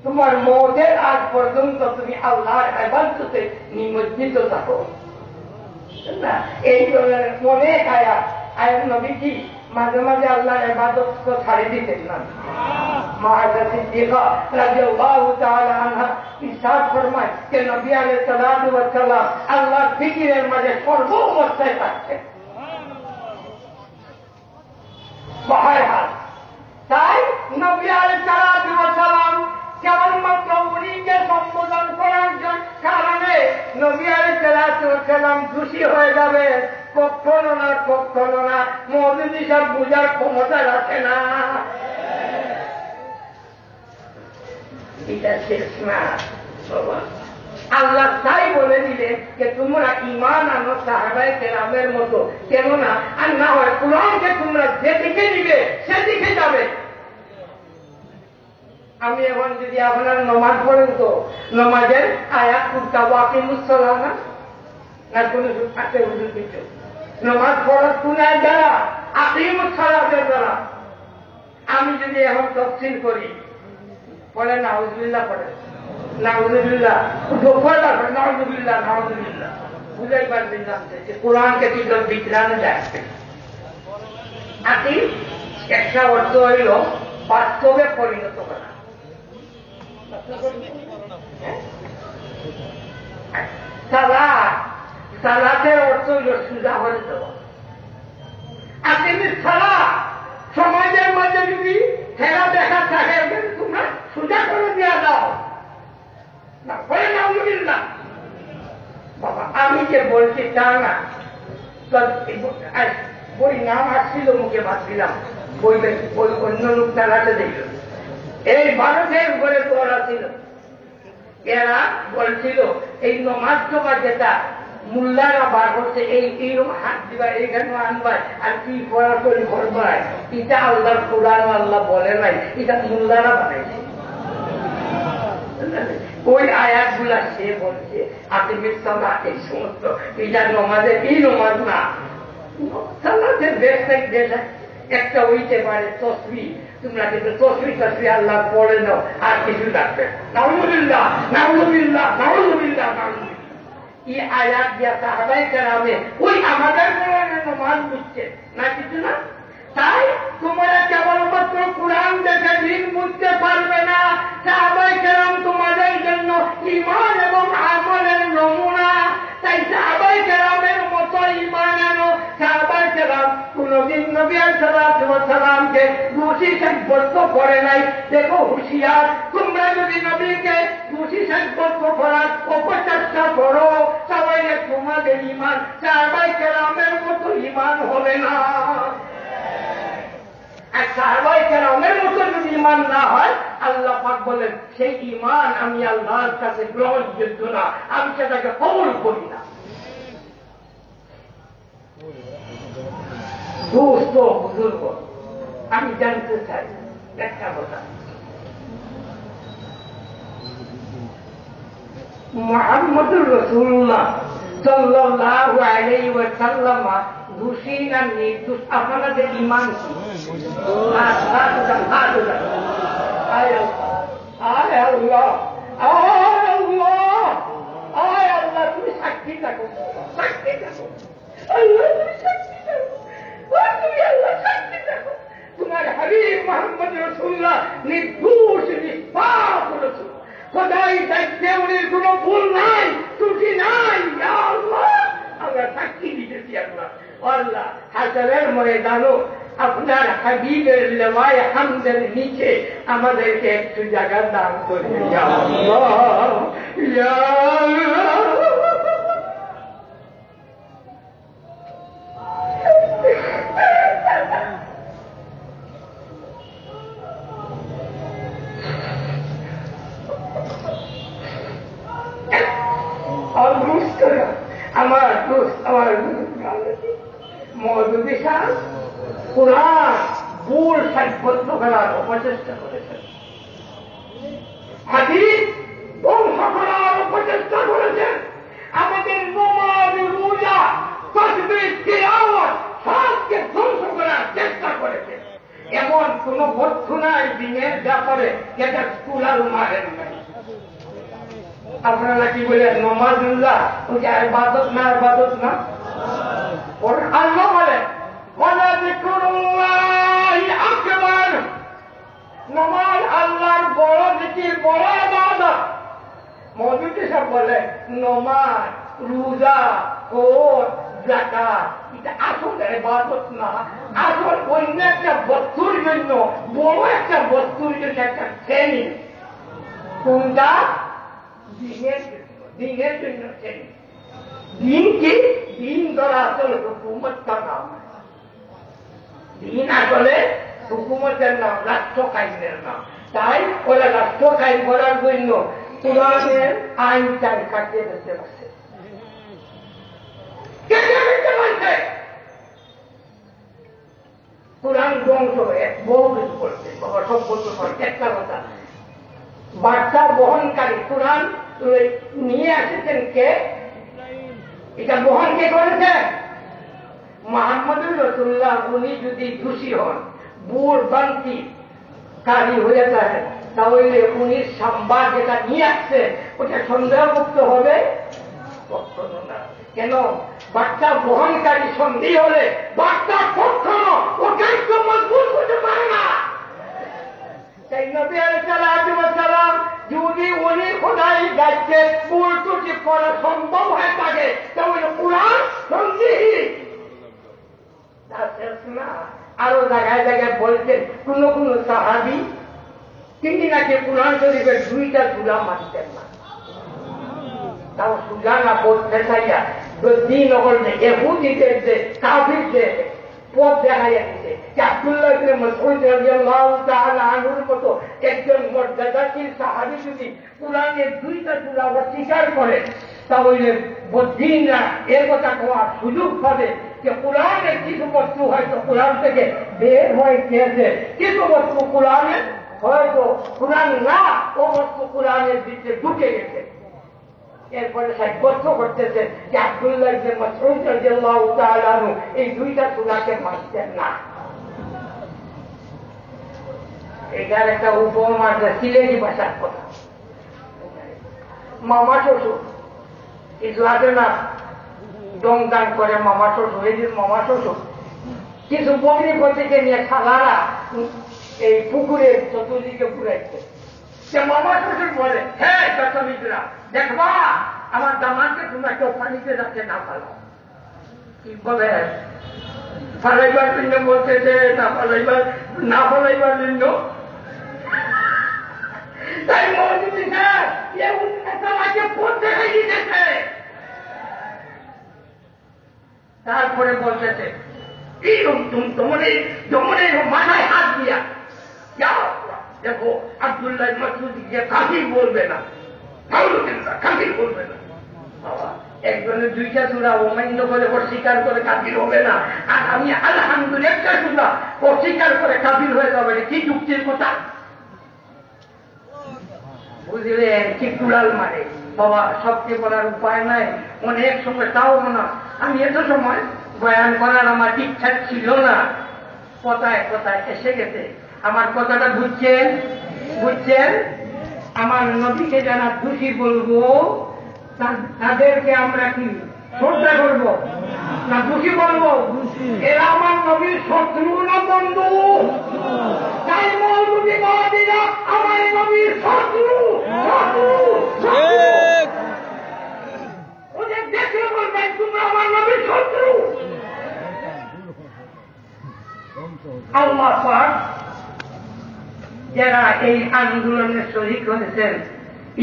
তোমার মওতের আগ পর্যন্ত তুমি আল্লাহর ইবাদতে নিমজ্জিত থাকো। না, এই অনেক আয়াত নবীজি মাঝে মাঝে আল্লাহর ইবাদত তো ছাড়ে দিতেন না। মা সিদ্দিকা রাদিয়াল্লাহু তাআলা আনহা ইরশাদ ফরমায় যে নবী আলাইহিস সালাতু ওয়াস সালাম আল্লাহর ফিকিরের মাঝে সর্ব অবস্থায় থাকতেন। বহাল তাই নবী আলাইহিস সালাতু ওয়াস সালাম কেবলমাত্র উনিকে সম্বোধন করার কারণে নবী আলাইহিস সালাতু ওয়াস সালাম খুশি হয়ে যাবে, কখনো না কখনো না। মওদুদি সব বুঝার ক্ষমতা রাখে না। এটা শেষ না বাবা। আল্লাহ তাই বলে দিলেন যে তোমরা ঈমান আনো সাহাবায়ে কেরামের মতো, কেননা আর না হয় কুরআনকে তোমরা যেদিকে নিবে সেদিকে যাবে। আমি এখন যদি আপনার নমাজ পড়েন তো নমাজের আয়াত কুরতা ওয়াকিমুস সালাহ না কোন আছে হুজুর কিছু নমাজ পড়ার কুনায় দ্বারা আকিমুস সালাতের দ্বারা। আমি যদি এখন তাফসীর করি, পড়ে নাউযুবিল্লাহ, পড়ে নাউযুবিল্লাহ, দুঃখটা পড়ে নাউযুবিল্লাহ নাউযুবিল্লাহ, বুঝাই পারবেন না যে কোরআনকে কি করে বিতরানো যায়। আকিম একটা অর্থ হইল বাস্তবে পরিণত করা। সালাতের অর্থ হইল সুজা হয়ে দেওয়া। আকিম সালাহ সমাজের মধ্যে যদি খেলা দেখা থাকে না বই নাম আসছিল মুখে ভাবছিলাম বই অন্য লোক চালাতে দিল এই ভারতের উপরে পড়া ছিল এরা বলছিল এই নমাজ জমা যেটা মুল্লারা বার করছে এইরকম হাত দিবা এইখানে আনবা আর কি পড়াশোনা করবাই এটা আল্লাহর কোরআন আল্লাহ বলে নাই এটা মুল্লারা বানাইছে ওই আয়াত গুলা সে বলছে আপনি মিথ্যা এই সমস্ত এটা নমাজের এই নমাজ না সালাতের বেশটাই দেশ একটা হইতে পারে তসবি তোমরা কিন্তু তসবি তসবি আল্লাহ পড়ে নাও আর কিছু লাগবে নাউজুবিল্লাহ নাউজুবিল্লাহ নাউজুবিল্লাহ নাউজুবিল্লাহ এই আয়াত দিয়া সাহাবায়ে কেরামে ওই আমাদের নমাজ বুঝছে না কিছু না তাই তোমরা কেবলমাত্র কোরআন দেখে দিন বুঝতে পারবে না সাহাবায়ে কেরাম তোমাদের জন্য ঈমান এবং আমলের নমুনা তাই সাহাবায়ে কেরামের মতো ঈমান আনো সাহাবায়ে কেরাম কোনদিন নবী সাল্লাল্লাহু আলাইহি ওয়াসাল্লামকে দোষী সাব্যস্ত করে নাই দেখো হুঁশিয়ার তোমরা যদি নবীকে দোষী সাব্যস্ত করার অপচেষ্টা করো তাহলে তোমাদের ঈমান সাহাবায়ে কেরামের মতো ঈমান হবে না আর সাহাবায়ে কেরামের মতো যদি ঈমান না হয় আল্লাহ পাক বলেন সেই ঈমান আমি আল্লাহর কাছে গ্রহণযোগ্য না আমি সেটাকে কবুল করি না দোস্ত বুজুর্গ আমি জানতে চাই একটা কথা মুহাম্মদুর রাসূলুল্লাহ সাল্লাল্লাহু আলাইহি ওয়াসাল্লাম দোষী না নির্দোষ আপনাদের ঈমান কি আয় আল্লাহ আয় আল্লাহ তুমি সাক্ষী থাকো সাক্ষী থাকো আল্লাহ তুমি সাক্ষী থাকো তুমি আল্লাহ সাক্ষী থাকো তোমার হাবিব মুহাম্মদ রাসূলুল্লাহ নির্দোষ নিষ্পাপ রাসূল খোদাই দায়িত্বে উনির কোন ভুল নাই ত্রুটি নাই আল্লাহ আমরা সাক্ষী দিতেছি আল্লাহ আল্লাহ হাসরের ময়দানও আপনার হাবিবের লেওয়ায়ে হামদের নিচে আমাদেরকে একটু জায়গা দান করে ইয়া আল্লাহ ইয়া আমার দোস্ত আমার মওদুদী সাহেব কোরআন ভুল সাব্যস্ত করার অপচেষ্টা করেছেন হাদিস ধ্বংস করার অপচেষ্টা করেছেন আমাদের নমাজ রোজা তাসবিহ তিলাওয়াত সবকে ধ্বংস করার চেষ্টা করেছেন এমন কোন বস্তু নাই দিনের ব্যাপারে যেটা স্কুলার মারেন নাই আপনারা কি বলেন নমাজুল্লাহ ওই ইবাদত না ইবাদত না আল্লাহ বলেন আকবার নমাজ আল্লাহর বড় জিকির বড় ইবাদত মওদুদী সাহেব বলে নমাজ রোজা কোরআন যাকাত এটা আসল ইবাদত না আসল অন্য একটা বস্তুর জন্য বড় একটা বস্তুর জন্য একটা শ্রেণী কোনটা দিনের জন্য দিন কি দিন দ্বারা আসলে হুকুমতটা নাম দিন আসলে হুকুমতের নাম রাষ্ট্র আইনের নাম তাই ওরা রাষ্ট্র আইন করার জন্য কোরআনের আইনটাই কাটিয়ে দিতে পারছে কোরআন ধ্বংস বহু কিছু করছে বাবা সব বলতে পারে একটা কথা বার্তা বহনকারী কোরআন নিয়ে আসেছেন কে এটা বহন কে করেছেন মুহাম্মদুর রাসূলুল্লাহ উনি যদি দোষী হন বুড় বান্তি কারি হয়ে যায় তাহলে উনি সংবাদ যেটা নিয়ে আসছে ওটা সন্দেহমুক্ত হবে কখনো না কেন বার্তা বহনকারী সন্দেহ হলে বার্তা কখনো ওটাই তো মজবুত হতে পারে না তাই নবী আলাইহিস সালাম যদি উনি খোদাই দায়িত্বে ভুল ত্রুটি করা সম্ভব হয়ে থাকে তাহলে কোরআন সন্দেহী না আরো জায়গায় জায়গায় বলছেন কোন কোন সাহাবী তিনি নাকি কোরআন শরীফের 2টা সূরা মানতেন না তাও সূরা না বলতে চাইয়া দিন হলে এহুদিদের যে কাফিরদের পথ দেখাইয়া দিছে আব্দুল্লাহ ইবনে মাসউদ রাদিয়াল্লাহু তাআলা আনহুর মতো একজন মর্যাদাশীল সাহাবী যদি কুরআনের দুইটা সূরা অস্বীকার করে তাহলে বুদ্ধিনরা এর কথা কোয়ার সুযোগ পাবে যে কুরআনের কিছু বস্তু হয়তো কুরআন থেকে বের হয়ে গিয়েছে, কিছু বস্তু কুরআনে হয়তো কুরআন না ও বস্তু কুরআনের ভিতরে ঢুকে গেছে। এরপরে সাব্যস্ত করতেছে যে আব্দুল্লাহ ইবনে মাসউদ রাদিয়াল্লাহু তাআলা আনহু এই দুইটা সূরাকে মানতেন না। এটার একটা উপমা আছে সিলেটি ভাষার কথা। মামা শ্বশুর কিছু আছে না, দমদান করে মামা শ্বশুর, এই যে মামা শ্বশুর কিছু বগরি পতিকে নিয়ে খালারা এই পুকুরের চতুর্দিকে ঘুরাইছে। সে মামা শ্বশুর বলে, হ্যাঁ দশমিকরা দেখবা আমার দামানকে তোমরা কেউ পানিতে যাচ্ছে না পালাও। কি বলে ফালাইবার জন্য বলতেছে, না ফালাইবার জন্য। তাই মৌলভী স্যার আমাকে পড়তে দিতেছে। তারপরে বলতেছে তোমার মাথায় হাত দিয়া যাও, দেখো আব্দুল্লাহ মাসউদকে কাফির বলবে না, কাফির বলবে না। বাবা একজনের দুইটা সূরা অমান্য করে অস্বীকার করে কাফির হবে না, আর আমি আলহামদুলিল্লাহ একটা সূরা অস্বীকার করে কাফির হয়ে যাবে, কি যুক্তির কথা? বুঝলেন কি কুড়াল মারে বাবা, সবকে বলার উপায় নাই। অনেক সময় তাও না, আমি এত সময় বয়ান করার আমার ঠিকঠাক ছিল না, কথায় কথায় এসে গেছে। আমার কথাটা বুঝছেন? আমার নবীকে যারা দোষী বলবো তাদেরকে আমরা কি শ্রদ্ধা করবো না দোষী বলবো? এরা আমার নবীর শত্রু না বন্ধু? তাই মৌলভী বাবাজিরা আমার নবীর শত্রু। ওদের দেখলে বলবেন তোমরা আমার নবীর শত্রু। আল্লাহ পাক যারা এই আন্দোলনে শহীদ হয়েছেন,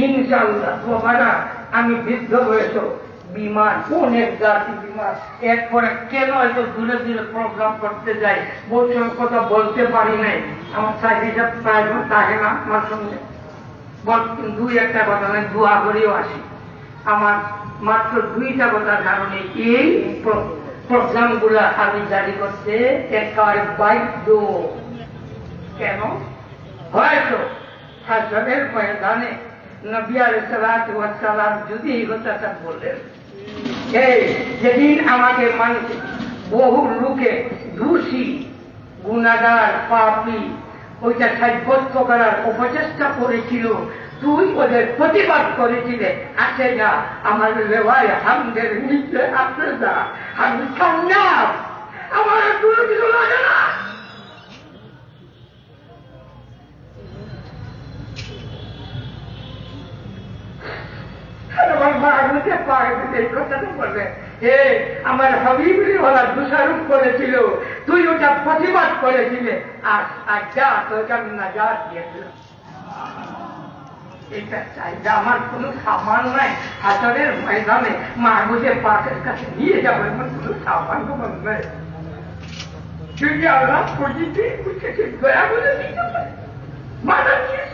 ইনশাআল্লাহ বাবারা আমি বৃদ্ধ বয়স বিমান, অনেক জাতি বিমান, এরপরে কেন এত দূরে দূরে প্রোগ্রাম করতে যাই, বছর কথা বলতে পারি নাই। আমার সাহেব হিসাব প্রায় থাকে না আমার সঙ্গে, দুই একটা কথা নয়, দোয়া করেও আসি। আমার মাত্র দুইটা কথার কারণে এই প্রোগ্রাম গুলা আমি জারি করতে একেবারে বাধ্য। কেন? হয়তো হাসরের ময়দানে নবী আলাইহিস সালাতু ওয়াস সালাম যদি এই কথাটা বললেন, এই যেদিন আমাকে মানতে বহু লোকে দোষী গুনাহগার পাপী ওইটা সাব্যস্ত করার অপচেষ্টা করেছিল, তুই ওদের প্রতিবাদ করেছিলে, আছে না আমার লেওয়ায় হামদের নিচে আছে না, আমি সংগ্রাম, আমার কোনো কিছু লাগে না। আমার মা আমাকে এই কথাটা বলবে, আমার হাবিবুল ওরা দোষারোপ করেছিল, তুই ওটা প্রতিবাদ করেছিলে, আর যা তোকে আমি নাজাত দিয়েছিলাম। এটা চাইলে আমার কোন সামান নাই, হাসরের ময়দানে মাহবুবে পাকের কাছে নিয়ে যাবো, এমন কোন সামান তোমার নেই। যদি আল্লাহ পরিচিতি বুঝেছে দয়া বলে দিতে পারে, মানা নিয়ে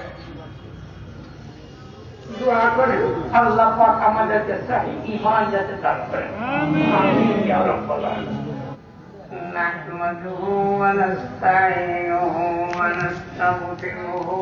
দোয়া করে আল্লাহ পাক আমাদেরকে সহি ঈমান যাতে দান করেন। আমিন ইয়া রাব্বাল আলামিন। নাহমাদুহু ওয়া নাস্তাঈনুহু ওয়া নাস্তাগফিরুহু